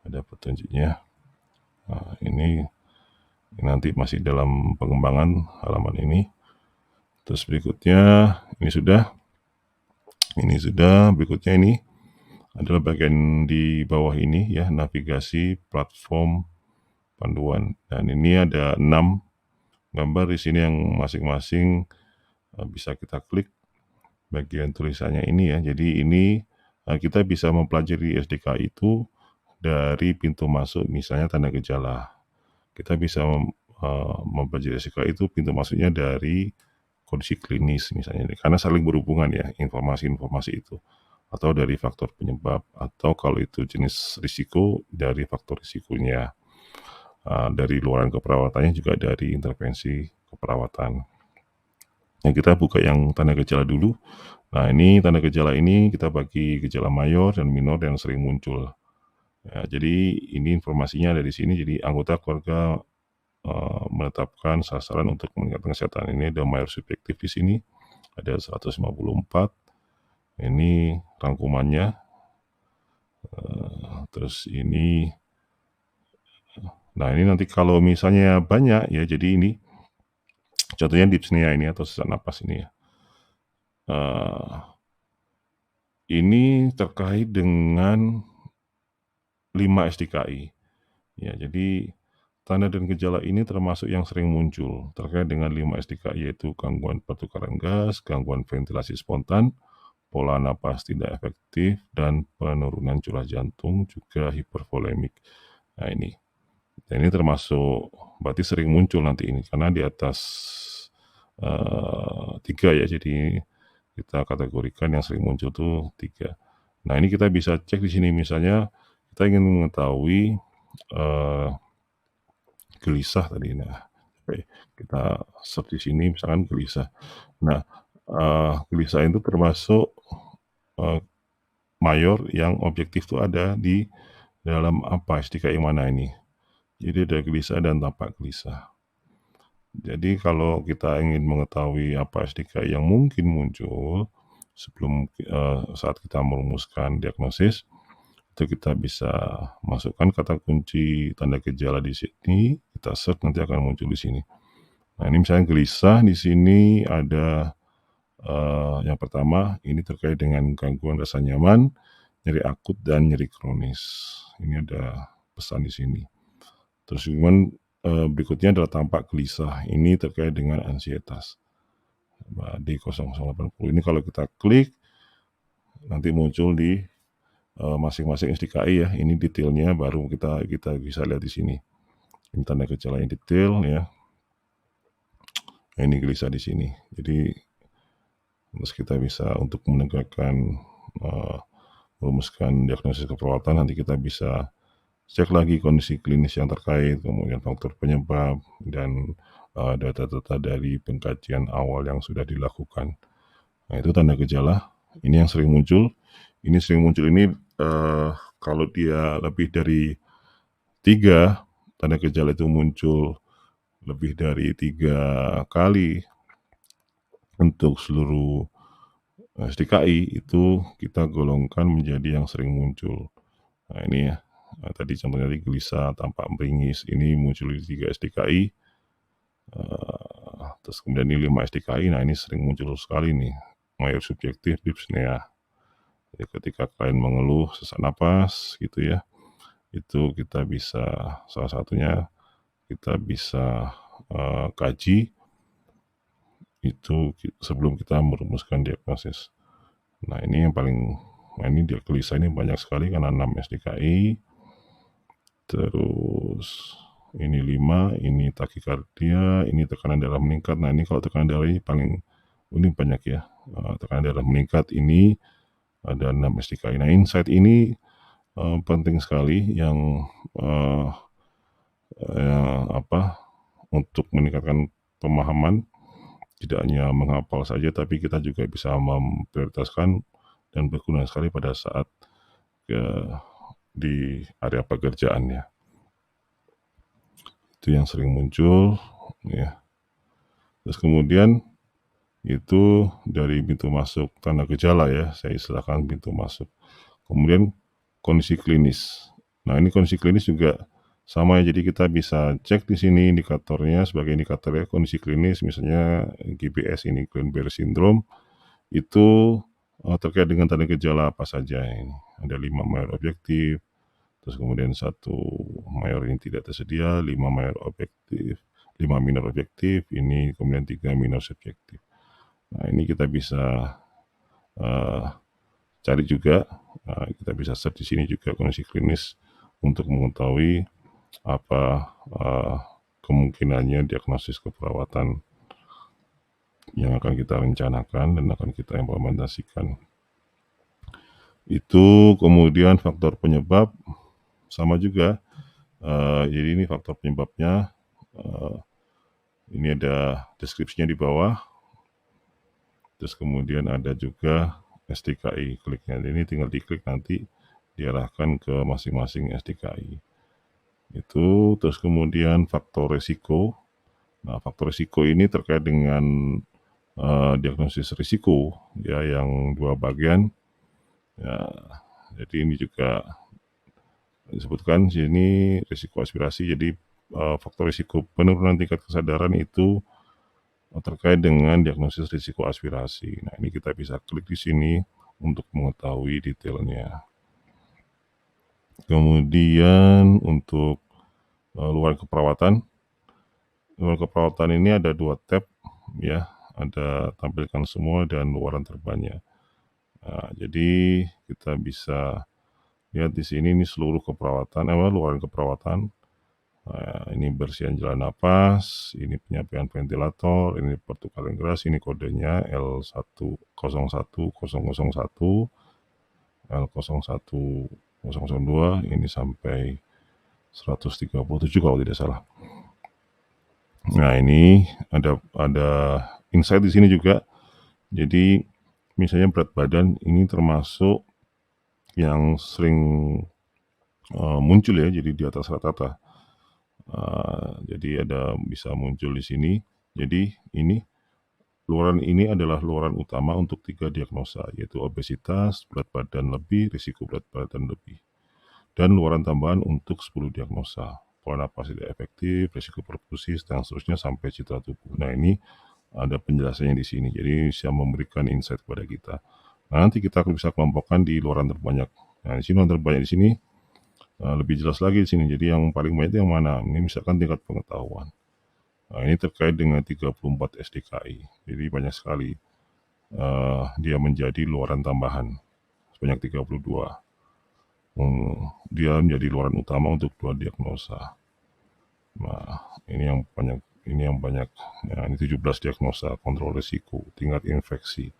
petunjuknya. Nah, ini nanti masih dalam pengembangan halaman ini. Terus berikutnya ini sudah berikutnya ini adalah bagian di bawah ini ya, navigasi platform panduan, dan ini ada 6 gambar di sini yang masing-masing bisa kita klik bagian tulisannya ini ya. Jadi ini kita bisa mempelajari SDK itu dari pintu masuk, misalnya tanda gejala. Kita bisa mempelajari SDK itu pintu masuknya dari kondisi klinis misalnya, karena saling berhubungan ya informasi-informasi itu. atau dari faktor penyebab, atau kalau itu jenis risiko dari faktor risikonya. Dari luaran keperawatannya juga dari intervensi keperawatan. Nah, kita buka yang tanda gejala dulu. Nah, ini tanda gejala ini kita bagi gejala mayor dan minor yang sering muncul. Ya, jadi ini informasinya ada di sini. Jadi anggota keluarga menetapkan sasaran untuk meningkatkan kesehatan. Ini ada mayor subjektif di sini, ada 154. Ini rangkumannya. Terus ini, nah ini nanti kalau misalnya banyak ya, jadi ini contohnya dyspnea ini atau sesak napas ini ya. Ini terkait dengan 5 SDKI. Ya, jadi tanda dan gejala ini termasuk yang sering muncul terkait dengan 5 SDKI, yaitu gangguan pertukaran gas, gangguan ventilasi spontan, pola napas tidak efektif, dan penurunan curah jantung, juga hipervolemik. Nah, ini termasuk berarti sering muncul nanti ini karena di atas 3 ya, jadi kita kategorikan yang sering muncul tuh 3. Nah, ini kita bisa cek di sini, misalnya kita ingin mengetahui gelisah tadi. Nah, kita search di sini misalkan gelisah. Nah, gelisah itu termasuk mayor yang objektif tuh ada di dalam apa SDKI mana ini. Jadi ada gelisah dan tampak gelisah. Jadi kalau kita ingin mengetahui apa SDKI yang mungkin muncul sebelum saat kita merumuskan diagnosis, itu kita bisa masukkan kata kunci tanda gejala di sini, kita search nanti akan muncul di sini. Nah, ini misalnya gelisah di sini ada yang pertama ini terkait dengan gangguan rasa nyaman, nyeri akut dan nyeri kronis. Ini ada pesan di sini. Terus kemudian berikutnya adalah tampak gelisah. Ini terkait dengan ansietas. D0080 ini kalau kita klik nanti muncul di masing-masing SDKI ya. Ini detailnya baru kita bisa lihat di sini. Ini tanda gejala yang detail ya. Ini gelisah di sini. Jadi terus kita bisa untuk menegakkan merumuskan diagnosis keperawatan, nanti kita bisa cek lagi kondisi klinis yang terkait, kemudian faktor penyebab, dan data-data dari pengkajian awal yang sudah dilakukan. Nah, itu tanda gejala. Ini yang sering muncul. Ini sering muncul ini kalau dia lebih dari 3, tanda gejala itu muncul lebih dari 3 kali untuk seluruh SDKI, itu kita golongkan menjadi yang sering muncul. Nah, ini ya. Nah, tadi contohnya tadi gelisah, tampak meringis, ini muncul di 3 SDKI. Terus kemudian ini 5 SDKI, nah ini sering muncul sekali nih, mayor subjektif dyspnea. Jadi ketika kalian mengeluh sesak napas gitu ya, itu kita bisa, salah satunya kita bisa kaji itu sebelum kita merumuskan diagnosis. Nah, ini yang paling, nah ini gelisah ini banyak sekali karena 6 SDKI. Terus ini 5, ini takikardia, ini tekanan darah meningkat. Nah, ini kalau tekanan darah ini paling ini banyak ya. Tekanan darah meningkat ini ada 6 SDKI. Nah, insight ini penting sekali yang untuk meningkatkan pemahaman, tidak hanya menghafal saja, tapi kita juga bisa memprioritaskan dan berguna sekali pada saat di area pekerjaan ya. Itu yang sering muncul ya. Terus kemudian itu dari pintu masuk tanda gejala ya, saya istilahkan pintu masuk. Kemudian kondisi klinis. Nah, ini kondisi klinis juga sama ya, jadi kita bisa cek di sini indikatornya sebagai indikator ya, kondisi klinis misalnya GBS ini, Guillain-Barré syndrome, itu terkait dengan tanda gejala apa saja ini. Ada 5 mayor objektif, terus kemudian 1 mayor ini tidak tersedia, 5 mayor objektif, 5 minor objektif, ini kemudian 3 minor subjektif. Nah, ini kita bisa cari juga, kita bisa search di sini juga kondisi klinis untuk mengetahui apa kemungkinannya diagnosis keperawatan yang akan kita rencanakan dan akan kita implementasikan. Itu kemudian faktor penyebab sama juga. Jadi ini faktor penyebabnya. Ini ada deskripsinya di bawah. Terus kemudian ada juga SDKI kliknya. Ini tinggal diklik nanti diarahkan ke masing-masing SDKI. Itu terus kemudian faktor risiko. Nah, faktor risiko ini terkait dengan diagnosis risiko ya yang dua bagian. Ya, jadi ini juga disebutkan di sini risiko aspirasi. Jadi faktor risiko penurunan tingkat kesadaran itu terkait dengan diagnosis risiko aspirasi. Nah, ini kita bisa klik di sini untuk mengetahui detailnya. Kemudian untuk luaran keperawatan. Luaran keperawatan ini ada 2 tab ya, ada tampilkan semua dan luaran terbanyak. Nah, jadi kita bisa lihat di sini ini seluruh keperawatan, luaran keperawatan. Nah, ini bersihan jalan napas, ini penyampaian ventilator, ini pertukaran geras, ini kodenya L101.001, L10002, ini sampai 137 kalau tidak salah. Nah, ini ada insight di sini juga. Jadi misalnya berat badan ini termasuk yang sering muncul ya, jadi di atas rata-rata. Jadi ada bisa muncul di sini. Jadi ini luaran ini adalah luaran utama untuk 3 diagnosa, yaitu obesitas, berat badan lebih, risiko berat badan lebih. Dan luaran tambahan untuk 10 diagnosa, pola napas tidak efektif, risiko perfusi, dan seterusnya sampai citra tubuh. Nah, ini ada penjelasannya di sini, jadi bisa memberikan insight kepada kita. Nah, nanti kita bisa kelompokkan di luaran terbanyak. Nah, di sini luaran terbanyak di sini lebih jelas lagi di sini. Jadi yang paling banyak itu yang mana? Ini misalkan tingkat pengetahuan. Nah, ini terkait dengan 34 SDKI. Jadi banyak sekali dia menjadi luaran tambahan sebanyak 32. Dia menjadi luaran utama untuk 2 diagnosa. Nah, ini yang banyak. Ya, ini 17 diagnosa, kontrol risiko, tingkat infeksi.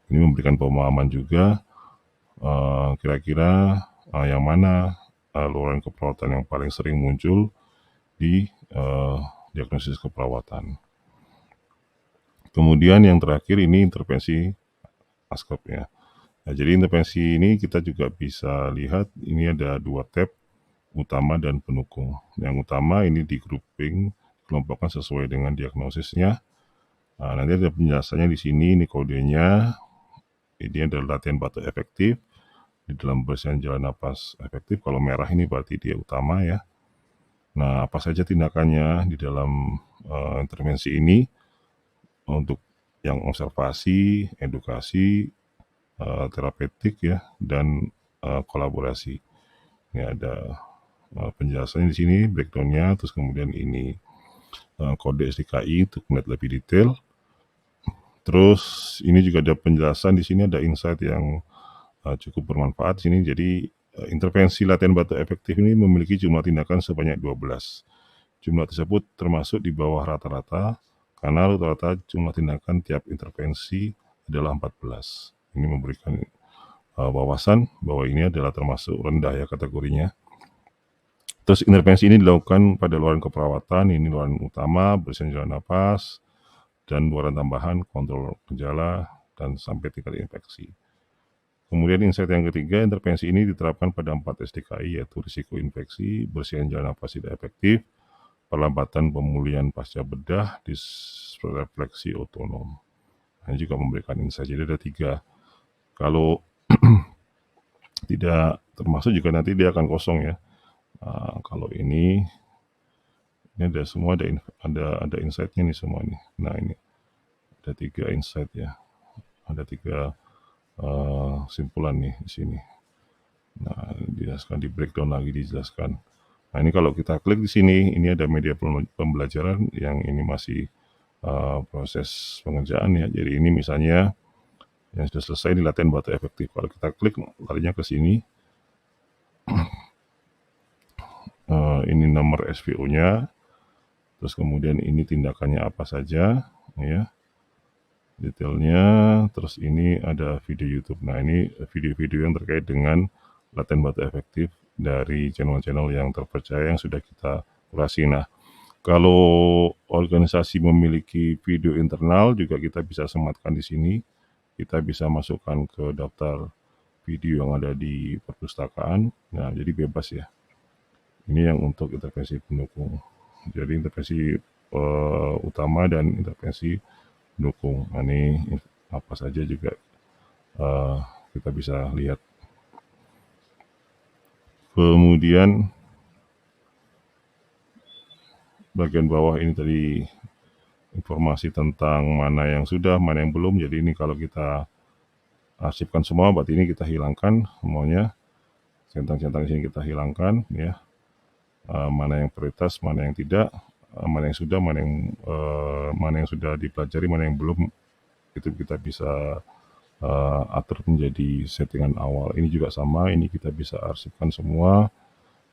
Ini memberikan pemahaman juga kira-kira yang mana luaran keperawatan yang paling sering muncul di diagnosis keperawatan. Kemudian yang terakhir ini intervensi ASCOP ya. Nah, jadi intervensi ini kita juga bisa lihat ini ada 2 tab, utama dan pendukung. Yang utama ini di grouping, kelompokkan sesuai dengan diagnosisnya. Nah, nanti ada penjelasannya di sini, ini kodenya. Ini adalah latihan batuk efektif di dalam bersihan jalan napas efektif. Kalau merah ini berarti dia utama ya. Nah, apa saja tindakannya di dalam intervensi ini untuk yang observasi, edukasi, terapeutik ya, dan kolaborasi. Ini ada penjelasannya di sini, breakdownnya, terus kemudian ini kode SDKI untuk melihat lebih detail. Terus ini juga ada penjelasan di sini, ada insight yang cukup bermanfaat di sini. Jadi intervensi latihan batuk efektif ini memiliki jumlah tindakan sebanyak 12. Jumlah tersebut termasuk di bawah rata-rata karena rata-rata jumlah tindakan tiap intervensi adalah 14. Ini memberikan wawasan bahwa ini adalah termasuk rendah ya kategorinya. Terus intervensi ini dilakukan pada luaran keperawatan, ini luaran utama, bersihan jalan napas, dan luaran tambahan, kontrol gejala, dan sampai tingkat infeksi. Kemudian insight yang ketiga, intervensi ini diterapkan pada 4 SDKI, yaitu risiko infeksi, bersihan jalan napas tidak efektif, perlambatan pemulihan pasca bedah, disrefleksi otonom. Ini juga memberikan insight, jadi ada 3. Kalau tidak termasuk juga nanti dia akan kosong ya. Kalau ini ada semua, ada insight-nya nih semua nih. Nah, ini ada 3 insight ya, ada 3 simpulan nih di sini. Nah, dijelaskan di breakdown lagi dijelaskan. Nah, ini kalau kita klik di sini, ini ada media pembelajaran yang ini masih proses pengerjaan ya. Jadi ini misalnya yang sudah selesai di latihan batuk efektif. Kalau kita klik larinya ke sini, ini nomor SVO-nya, terus kemudian ini tindakannya apa saja, ya. detailnya. Terus ini ada video YouTube. Nah, ini video-video yang terkait dengan latihan batu efektif dari channel-channel yang terpercaya yang sudah kita kurasi. Nah, kalau organisasi memiliki video internal juga kita bisa sematkan di sini. Kita bisa masukkan ke daftar video yang ada di perpustakaan. Nah, jadi bebas ya. Ini yang untuk intervensi pendukung. Jadi intervensi utama dan intervensi pendukung. Nah, ini apa saja juga kita bisa lihat. Kemudian bagian bawah ini tadi informasi tentang mana yang sudah, mana yang belum. Jadi ini kalau kita arsipkan semua, berarti ini kita hilangkan semuanya. Centang-centang di sini kita hilangkan ya. Mana yang prioritas, mana yang tidak, mana yang sudah, mana yang sudah dipelajari, mana yang belum. Itu kita bisa atur menjadi settingan awal. Ini juga sama, ini kita bisa arsipkan semua.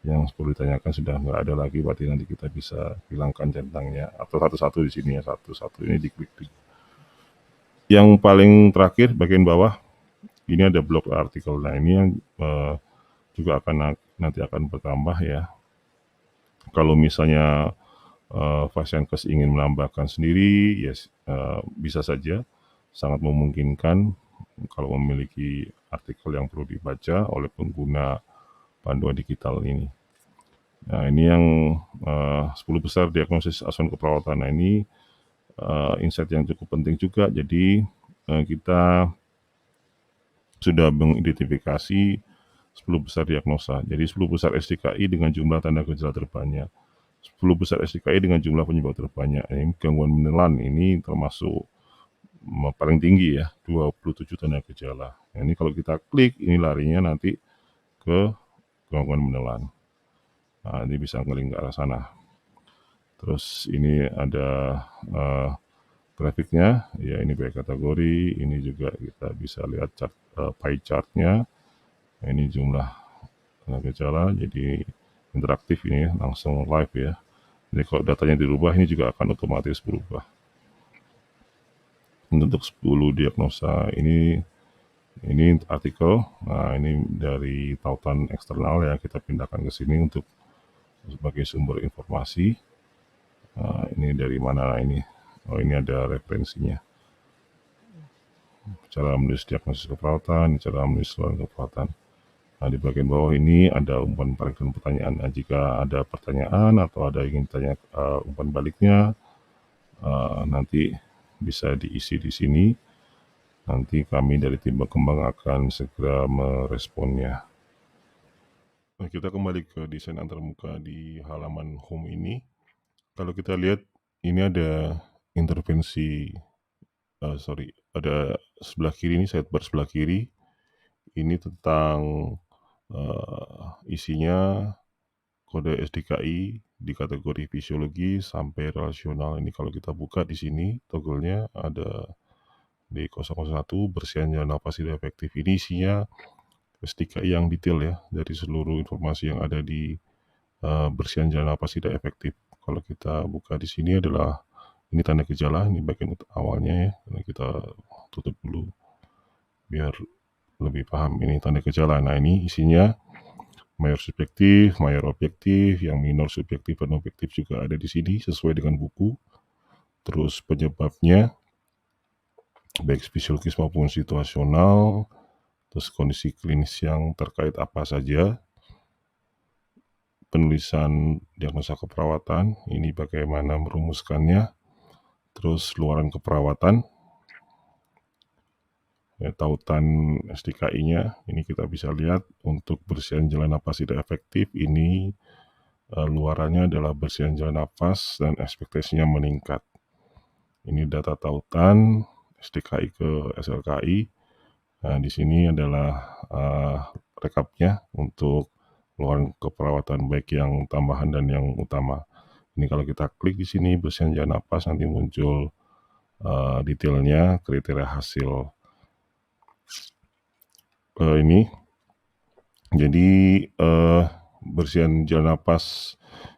Yang perlu ditanyakan sudah nggak ada lagi, berarti nanti kita bisa hilangkan centangnya atau satu-satu di sini ya, satu-satu ini diklik. Yang paling terakhir bagian bawah ini ada blog artikel. Nah, ini yang juga nanti akan bertambah ya. Kalau misalnya Fashioncast ingin menambahkan sendiri, yes, bisa saja, sangat memungkinkan kalau memiliki artikel yang perlu dibaca oleh pengguna panduan digital ini. Nah, ini yang 10 besar diagnosis asuhan keperawatan. Nah, ini insight yang cukup penting juga. Jadi kita sudah mengidentifikasi 10 besar diagnosa. Jadi 10 besar SDKI dengan jumlah tanda gejala terbanyak. 10 besar SDKI dengan jumlah penyebab terbanyak. Ini gangguan menelan ini termasuk paling tinggi ya, 27 tanda gejala. Nah, ini kalau kita klik, ini larinya nanti ke gangguan menelan. Nah, ini bisa ngeling ke arah sana. Terus ini ada grafiknya, ya ini by kategori, ini juga kita bisa lihat chart, pie chartnya. Nah, ini jumlah tanda gejala, jadi interaktif ini langsung live ya. Jadi kalau datanya dirubah, ini juga akan otomatis berubah. Untuk 10 diagnosa ini artikel. Nah, ini dari tautan eksternal ya, kita pindahkan ke sini untuk sebagai sumber informasi. Nah, ini dari mana ini? Oh, ini ada referensinya. Cara menulis diagnosis keperawatan, cara menulis luaran keperawatan. Nah, di bagian bawah ini ada umpan balik dan pertanyaan. Nah, jika ada pertanyaan atau ada ingin tanya umpan baliknya, nanti bisa diisi di sini. Nanti kami dari tim berkembang akan segera meresponnya. Nah, kita kembali ke desain antarmuka di halaman home ini. Kalau kita lihat, ini ada intervensi, ada sebelah kiri ini, sidebar sebelah kiri. Ini tentang isinya kode SDKI di kategori fisiologi sampai relasional. Ini kalau kita buka di sini, toggle-nya ada di 001, bersihan jalan nafas tidak efektif. Ini isinya SDKI yang detail ya, dari seluruh informasi yang ada di bersihan jalan nafas tidak efektif. Kalau kita buka di sini adalah ini tanda gejala, ini bagian awalnya ya. Nah, kita tutup dulu biar lebih paham. Ini tanda gejala. Nah, ini isinya mayor subjektif, mayor objektif, yang minor subjektif dan objektif juga ada di sini sesuai dengan buku. Terus penyebabnya baik fisiologis maupun situasional, terus kondisi klinis yang terkait apa saja, penulisan diagnosa keperawatan, ini bagaimana merumuskannya, terus luaran keperawatan, ya, tautan SDKI-nya, ini kita bisa lihat untuk bersihan jalan napas tidak efektif, ini luarannya adalah bersihan jalan napas dan ekspektasinya meningkat. Ini data tautan SDKI ke SLKI. Nah, di sini adalah rekapnya untuk luaran keperawatan baik yang tambahan dan yang utama. Ini kalau kita klik di sini bersihan jalan napas, nanti muncul detailnya, kriteria hasil ini. Jadi bersihan jalan napas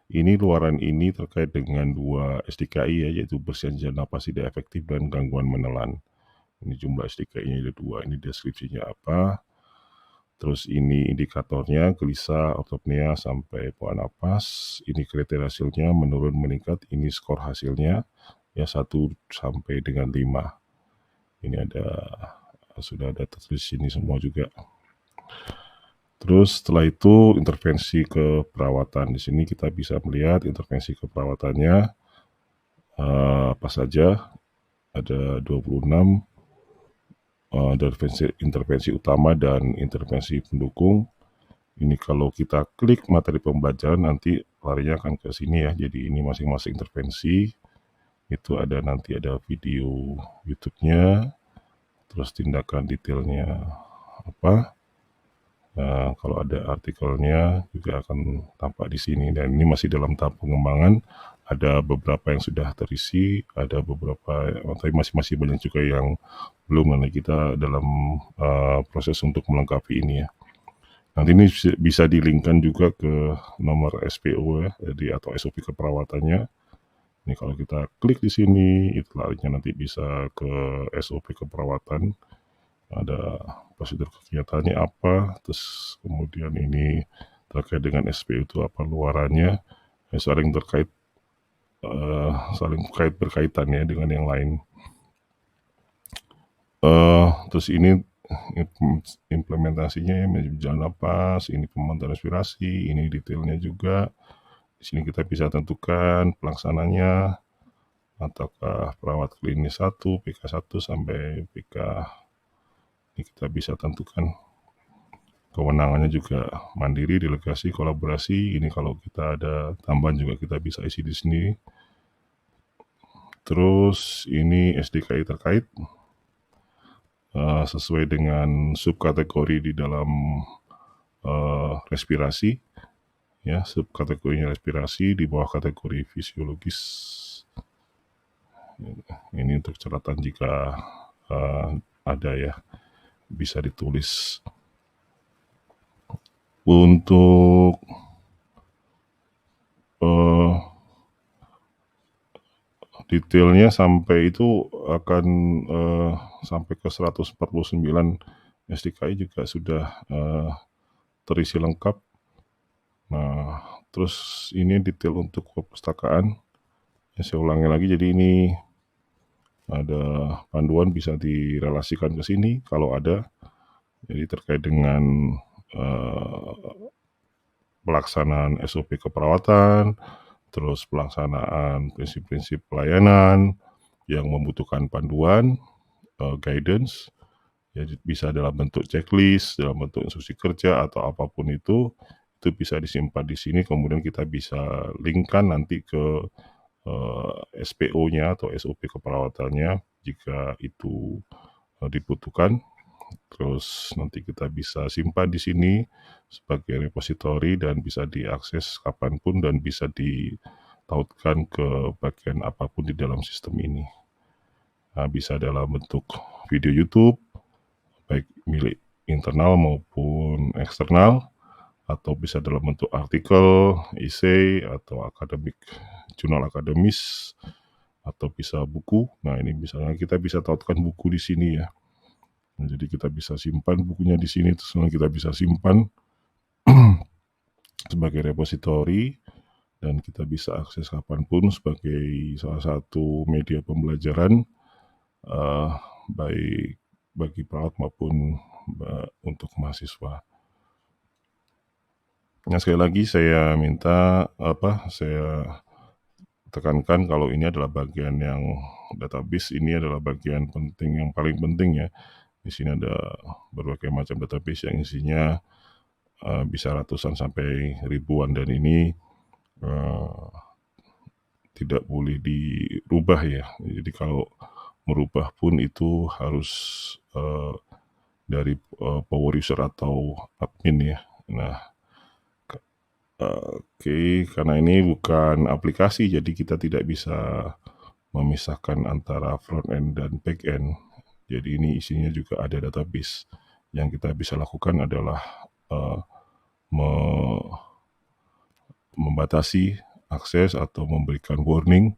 ini, luaran ini terkait dengan 2 SDKI ya, yaitu bersihan jalan napas tidak efektif dan gangguan menelan. Ini jumlah SDKI-nya ada 2, ini deskripsinya apa. Terus ini indikatornya, gelisah, ortopnea, sampai pola napas. Ini kriteria hasilnya, menurun, meningkat. Ini skor hasilnya, ya 1 sampai dengan 5. Ini sudah ada tertulis sini semua juga. Terus setelah itu intervensi ke perawatan. Di sini kita bisa melihat intervensi ke perawatannya apa saja. Ada 26 intervensi utama dan intervensi pendukung. Ini kalau kita klik materi pembelajaran nanti larinya akan ke sini ya. Jadi ini masing-masing intervensi itu nanti ada video YouTube-nya, terus tindakan detailnya apa. Nah, kalau ada artikelnya juga akan tampak di sini, dan ini masih dalam tahap pengembangan. Ada beberapa yang sudah terisi, ada beberapa, tapi masih banyak juga yang belum. Nanti kita dalam proses untuk melengkapi ini ya. Nanti ini bisa di-linkkan juga ke nomor SPO ya, jadi atau SOP keperawatannya. Ini kalau kita klik di sini, itu larinya nanti bisa ke SOP keperawatan. Ada prosedur kegiatannya apa, terus kemudian ini terkait dengan SPO itu apa luarannya, saling berkaitan ya dengan yang lain. Terus ini implementasinya ya, jalan napas, ini pemantauan respirasi, ini detailnya juga. Di sini kita bisa tentukan pelaksananya, ataukah perawat klinis 1, PK 1 sampai PK. Ini kita bisa tentukan. Kewenangannya juga mandiri, delegasi, kolaborasi. Ini kalau kita ada tambahan juga kita bisa isi di sini. Terus ini SDKI terkait sesuai dengan subkategori di dalam respirasi. Ya, subkategorinya respirasi, di bawah kategori fisiologis. Ini untuk catatan jika ada ya, bisa ditulis. Untuk detailnya sampai itu akan sampai ke 149 SDKI juga sudah terisi lengkap. Nah, terus ini detail untuk perpustakaan. Ya, saya ulangi lagi, jadi ini ada panduan bisa direlasikan ke sini kalau ada. Jadi terkait dengan pelaksanaan SOP keperawatan, terus pelaksanaan prinsip-prinsip pelayanan yang membutuhkan panduan, guidance, ya bisa dalam bentuk checklist, dalam bentuk instruksi kerja atau apapun itu bisa disimpan di sini. Kemudian kita bisa linkkan nanti ke SPO-nya atau SOP keperawatannya jika itu dibutuhkan. Terus nanti kita bisa simpan di sini sebagai repositori dan bisa diakses kapanpun dan bisa ditautkan ke bagian apapun di dalam sistem ini. Nah, bisa dalam bentuk video YouTube, baik milik internal maupun eksternal, atau bisa dalam bentuk artikel, essay, atau akademik, jurnal akademis, atau bisa buku. Nah, ini misalnya kita bisa tautkan buku di sini ya. Nah, jadi kita bisa simpan bukunya di sini, terus kita bisa simpan sebagai repositori, dan kita bisa akses kapanpun sebagai salah satu media pembelajaran baik bagi perawat maupun untuk mahasiswa. Nah, sekali lagi saya tekankan kalau ini adalah bagian yang database, ini adalah bagian penting, yang paling penting ya. Di sini ada berbagai macam database yang isinya bisa ratusan sampai ribuan, dan ini tidak boleh dirubah ya. Jadi kalau merubah pun itu harus dari power user atau admin ya. Nah, karena ini bukan aplikasi, jadi kita tidak bisa memisahkan antara front end dan back end. Jadi ini isinya juga ada database. Yang kita bisa lakukan adalah membatasi akses atau memberikan warning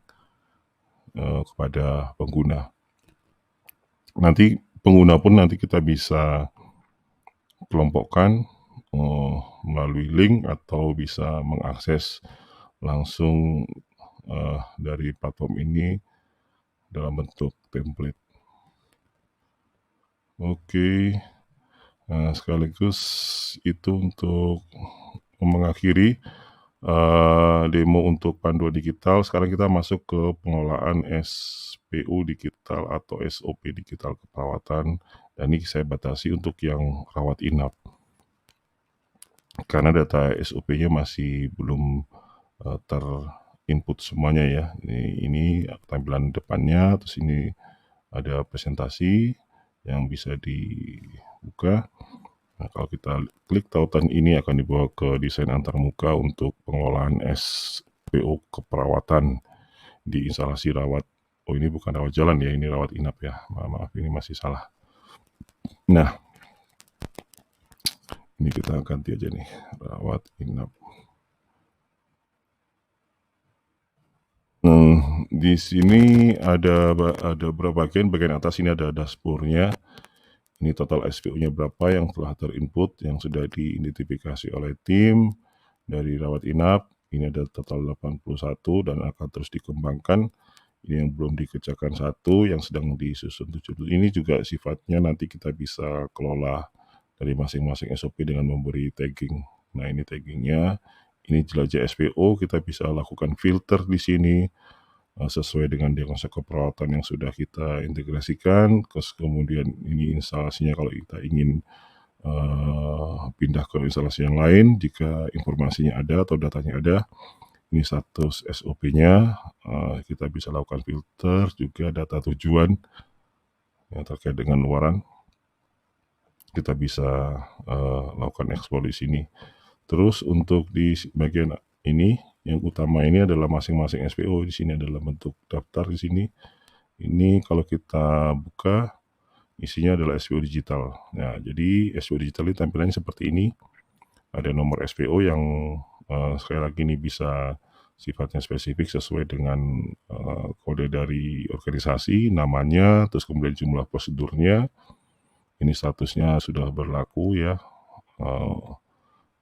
kepada pengguna. Nanti pengguna pun nanti kita bisa kelompokkan melalui link atau bisa mengakses langsung dari platform ini dalam bentuk template. Oke, sekaligus itu untuk mengakhiri demo untuk panduan digital. Sekarang kita masuk ke pengelolaan SPU digital atau SOP digital keperawatan. Dan ini saya batasi untuk yang rawat inap. Karena data SOP-nya masih belum terinput semuanya ya. Ini tampilan depannya, terus ini ada presentasi yang bisa dibuka. Nah, kalau kita klik tautan ini akan dibawa ke desain antarmuka untuk pengelolaan SPO keperawatan di instalasi rawat. Oh, ini bukan rawat jalan ya, ini rawat inap ya. Maaf, ini masih salah. Nah, ini kita ganti aja nih, rawat inap. Di sini ada beberapa bagian atas ini ada dashboardnya. Ini total SPU-nya berapa yang telah terinput, yang sudah diidentifikasi oleh tim dari rawat inap. Ini ada total 81 dan akan terus dikembangkan. Ini yang belum dikerjakan 1, yang sedang disusun 7. Ini juga sifatnya nanti kita bisa kelola dari masing-masing SOP dengan memberi tagging. Nah, ini taggingnya. Ini jelajah SPO, kita bisa lakukan filter di sini sesuai dengan diagnosa keperawatan yang sudah kita integrasikan. Kemudian ini instalasinya kalau kita ingin pindah ke instalasi yang lain, jika informasinya ada atau datanya ada, ini status SOP-nya, kita bisa lakukan filter, juga data tujuan yang terkait dengan luaran, kita bisa lakukan ekspor di sini. Terus untuk di bagian ini, yang utama ini adalah masing-masing SPO. Di sini adalah bentuk daftar di sini. Ini kalau kita buka, isinya adalah SPO digital. Nah, jadi SPO digital ini tampilannya seperti ini. Ada nomor SPO yang sekali lagi ini bisa sifatnya spesifik sesuai dengan kode dari organisasi, namanya, terus kemudian jumlah prosedurnya. Ini statusnya sudah berlaku ya.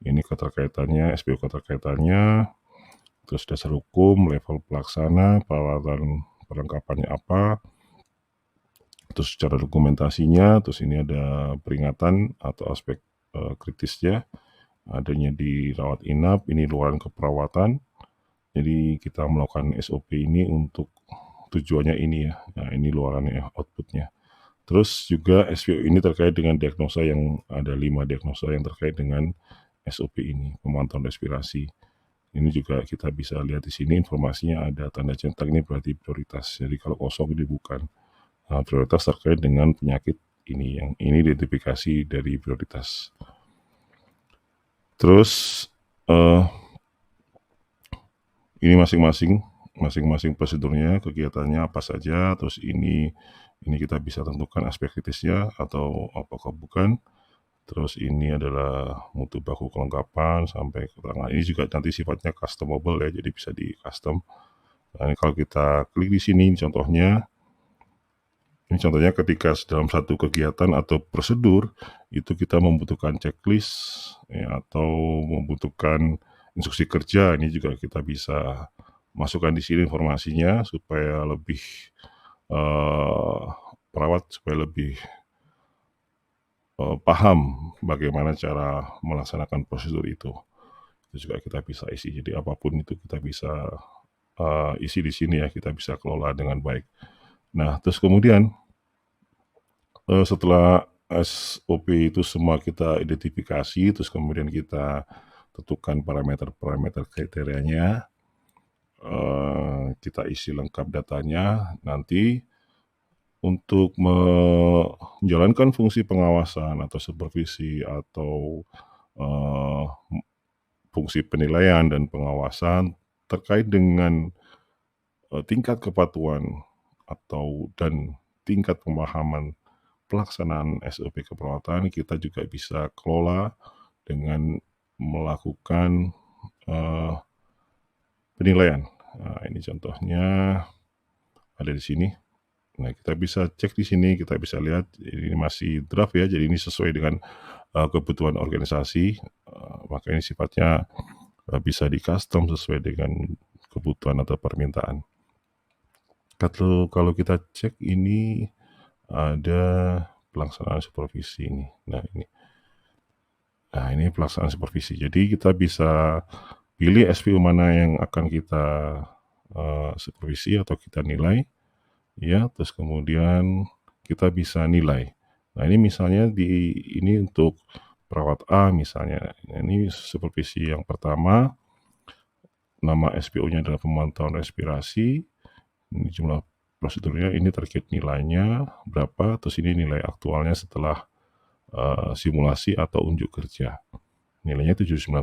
Ini keterkaitannya, SPO keterkaitannya, terus dasar hukum, level pelaksana, peralatan perlengkapannya apa, terus cara dokumentasinya, terus ini ada peringatan atau aspek kritisnya, adanya di rawat inap, ini luaran keperawatan. Jadi kita melakukan SOP ini untuk tujuannya ini ya. Nah, ini luarannya outputnya. Terus juga SPO ini terkait dengan diagnosa yang ada 5 diagnosa yang terkait dengan SOP ini, pemantauan respirasi. Ini juga kita bisa lihat di sini informasinya ada tanda centang, ini berarti prioritas. Jadi kalau kosong ini bukan. Nah, prioritas terkait dengan penyakit ini, yang ini identifikasi dari prioritas. Terus ini masing-masing prosedurnya, kegiatannya apa saja. Terus ini kita bisa tentukan aspek kritisnya atau apakah bukan. Terus ini adalah mutu baku kelengkapan sampai keterangan. Ini juga nanti sifatnya customable ya, jadi bisa di custom. Nah, ini kalau kita klik di sini contohnya, ini contohnya ketika dalam satu kegiatan atau prosedur itu kita membutuhkan checklist ya, atau membutuhkan instruksi kerja, ini juga kita bisa masukkan di sini informasinya supaya lebih perawat supaya lebih paham bagaimana cara melaksanakan prosedur itu. Itu juga kita bisa isi. Jadi apapun itu kita bisa isi di sini ya, kita bisa kelola dengan baik. Nah, terus kemudian setelah SOP itu semua kita identifikasi, terus kemudian kita tentukan parameter-parameter kriterianya, kita isi lengkap datanya, nanti untuk menjalankan fungsi pengawasan atau supervisi atau fungsi penilaian dan pengawasan terkait dengan tingkat kepatuhan dan tingkat pemahaman pelaksanaan SOP keperawatan, kita juga bisa kelola dengan melakukan penilaian. Nah, ini contohnya ada di sini. Nah, kita bisa cek di sini, kita bisa lihat ini masih draft ya, jadi ini sesuai dengan kebutuhan organisasi, maka ini sifatnya bisa di-custom sesuai dengan kebutuhan atau permintaan. Kalau kita cek ini ada pelaksanaan supervisi ini. Nah, ini pelaksanaan supervisi. Jadi kita bisa pilih SPU mana yang akan kita supervisi atau kita nilai, ya. Terus kemudian kita bisa nilai. Nah, ini misalnya ini untuk perawat A misalnya. Nah, ini supervisi yang pertama, nama SPU-nya adalah pemantauan respirasi. Ini jumlah prosedurnya, ini terkait nilainya berapa, terus ini nilai aktualnya setelah simulasi atau unjuk kerja. Nilainya 79,4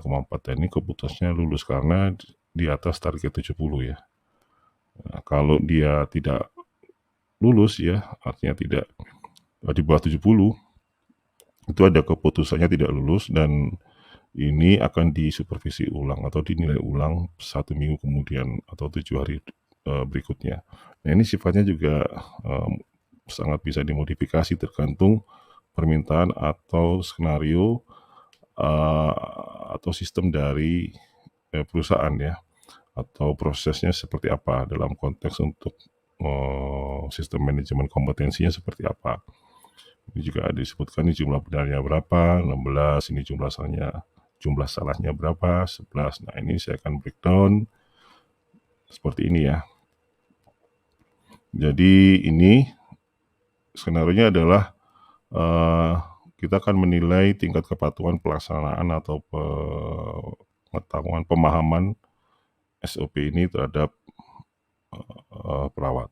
dan ini keputusnya lulus karena di atas target 70 ya. Nah, kalau dia tidak lulus ya, artinya tidak di bawah 70, itu ada keputusannya tidak lulus dan ini akan disupervisi ulang atau dinilai ulang 1 minggu kemudian atau 7 hari berikutnya. Nah, ini sifatnya juga sangat bisa dimodifikasi tergantung permintaan atau skenario atau sistem dari perusahaan ya, atau prosesnya seperti apa dalam konteks untuk sistem manajemen kompetensinya seperti apa. Ini juga disebutkan ini jumlah benarnya berapa, 16, ini jumlah salahnya berapa, 11. Nah, ini saya akan breakdown seperti ini ya. Jadi ini skenario-nya adalah kita akan menilai tingkat kepatuhan pelaksanaan atau pengetahuan pemahaman SOP ini terhadap perawat.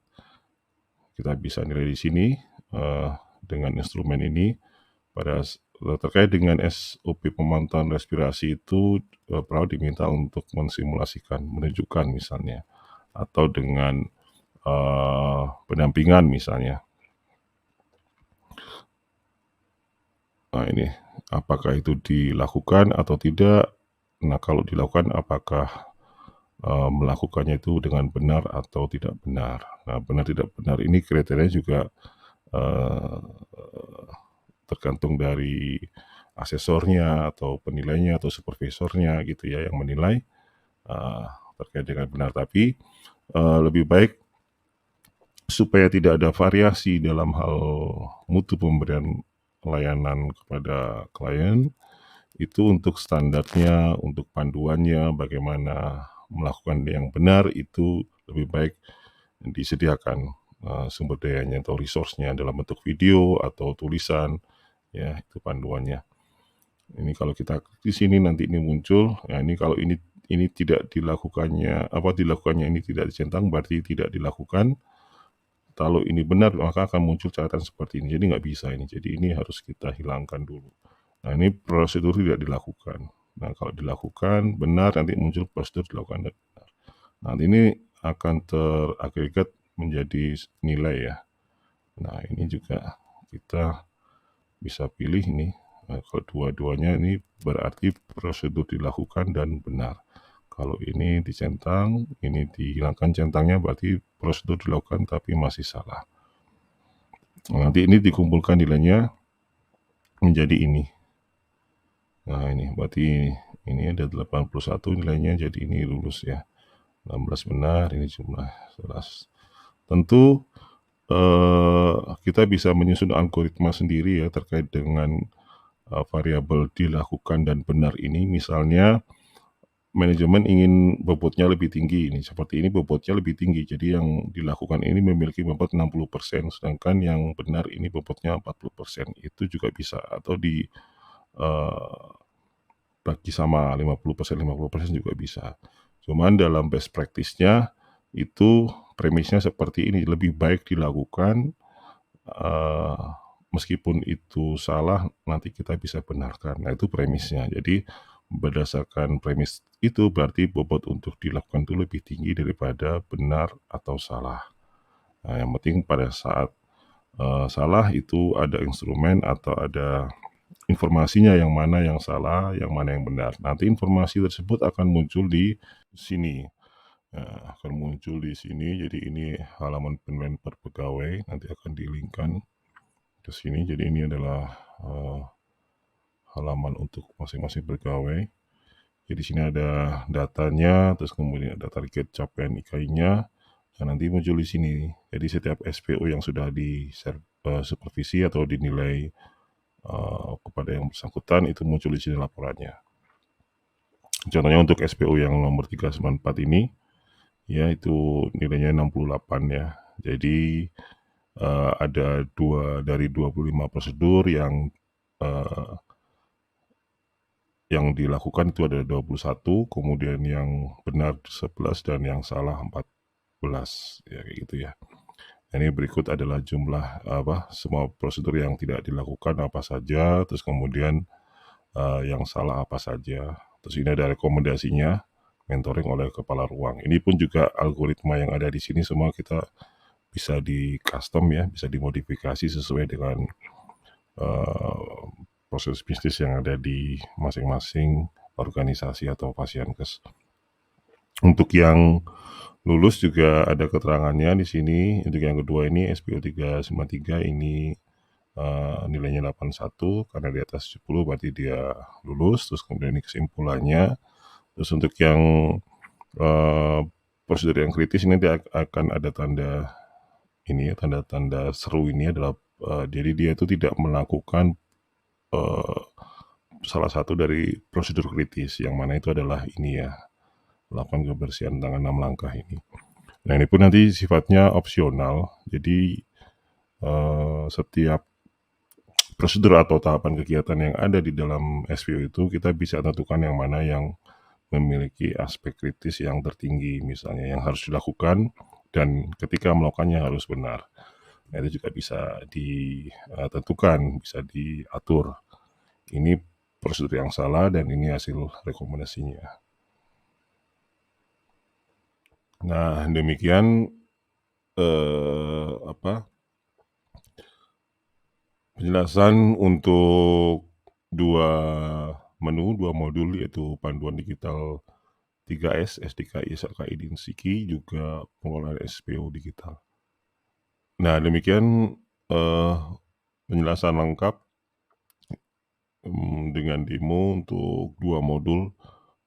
Kita bisa nilai di sini dengan instrumen ini. Terkait dengan SOP pemantauan respirasi itu, perawat diminta untuk mensimulasikan, menunjukkan misalnya, atau dengan pendampingan misalnya. Nah, ini apakah itu dilakukan atau tidak. Nah, kalau dilakukan apakah melakukannya itu dengan benar atau tidak benar. Nah, benar tidak benar ini kriterianya juga tergantung dari asesornya atau penilainya atau supervisornya gitu ya yang menilai terkait dengan benar. Tapi lebih baik supaya tidak ada variasi dalam hal mutu pemberian layanan kepada klien, itu untuk standarnya, untuk panduannya, bagaimana melakukan yang benar, itu lebih baik disediakan sumber dayanya atau resource-nya dalam bentuk video atau tulisan, ya itu panduannya. Ini kalau kita di sini nanti ini muncul, ya ini kalau ini tidak dilakukannya, ini tidak dicentang berarti tidak dilakukan. Kalau ini benar maka akan muncul catatan seperti ini. Jadi nggak bisa ini. Jadi ini harus kita hilangkan dulu. Nah, ini prosedur tidak dilakukan. Nah, kalau dilakukan benar nanti muncul prosedur dilakukan dan benar. Nanti ini akan teragregat menjadi nilai ya. Nah, ini juga kita bisa pilih ini. Nah, kalau dua-duanya ini berarti prosedur dilakukan dan benar. Kalau ini dicentang, ini dihilangkan centangnya berarti prosedur dilakukan tapi masih salah. Nanti ini dikumpulkan nilainya menjadi ini. Nah, ini berarti ini ada 81 nilainya, jadi ini lulus ya. 16 benar, ini jumlah 11. Tentu kita bisa menyusun algoritma sendiri ya terkait dengan variabel dilakukan dan benar ini. Misalnya manajemen ingin bobotnya lebih tinggi, ini seperti ini bobotnya lebih tinggi, jadi yang dilakukan ini memiliki bobot 60%, sedangkan yang benar ini bobotnya 40%, itu juga bisa, atau bagi sama 50% juga bisa. Cuman dalam best practice-nya itu premisnya seperti ini, lebih baik dilakukan meskipun itu salah nanti kita bisa benarkan. Nah, itu premisnya. Jadi berdasarkan premis itu berarti bobot untuk dilakukan itu lebih tinggi daripada benar atau salah. Nah, yang penting pada saat salah itu ada instrumen atau ada informasinya yang mana yang salah, yang mana yang benar. Nanti informasi tersebut akan muncul di sini. akan muncul di sini. Jadi ini halaman penilaian per pegawai, nanti akan di-link-kan ke sini. Jadi ini adalah halaman untuk masing-masing pegawai. Jadi di sini ada datanya, terus kemudian ada target capaian IKI-nya, dan nanti muncul di sini. Jadi setiap SPO yang sudah supervisi atau dinilai kepada yang bersangkutan itu muncul di sini laporannya. Contohnya untuk SPO yang nomor 394 ini, ya itu nilainya 68 ya. Jadi ada dari 25 prosedur yang dilakukan itu ada 21, kemudian yang benar 11 dan yang salah 14 ya kayak gitu ya. Ini berikut adalah jumlah semua prosedur yang tidak dilakukan apa saja, terus kemudian yang salah apa saja. Terus ini ada rekomendasinya, mentoring oleh kepala ruang. Ini pun juga algoritma yang ada di sini semua kita bisa di custom ya, bisa dimodifikasi sesuai dengan proses bisnis yang ada di masing-masing organisasi atau Fasiankes. Untuk yang lulus juga ada keterangannya di sini. Untuk yang kedua ini SPO 393 ini nilainya 81 karena di atas 70 berarti dia lulus. Terus kemudian ini kesimpulannya. Terus untuk yang prosedur yang kritis ini dia akan ada tanda ini ya, tanda-tanda seru ini adalah jadi dia itu tidak melakukan salah satu dari prosedur kritis, yang mana itu adalah ini ya, melakukan kebersihan tangan 6 langkah ini. Nah ini pun nanti sifatnya opsional, jadi setiap prosedur atau tahapan kegiatan yang ada di dalam SPO itu kita bisa tentukan yang mana yang memiliki aspek kritis yang tertinggi, misalnya yang harus dilakukan dan ketika melakukannya harus benar. Nah itu juga bisa ditentukan, bisa diatur. Ini prosedur yang salah dan ini hasil rekomendasinya. Nah demikian penjelasan untuk dua modul, yaitu panduan digital 3S, SDKI, SLKI, dan SIKI, juga pengelolaan SPO digital. Nah demikian penjelasan lengkap dengan demo untuk dua modul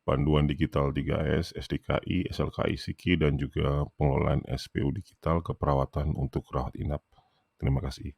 panduan digital 3S, SDKI, SLKI, SIKI, dan juga pengelolaan SPO digital keperawatan untuk rawat inap. Terima kasih.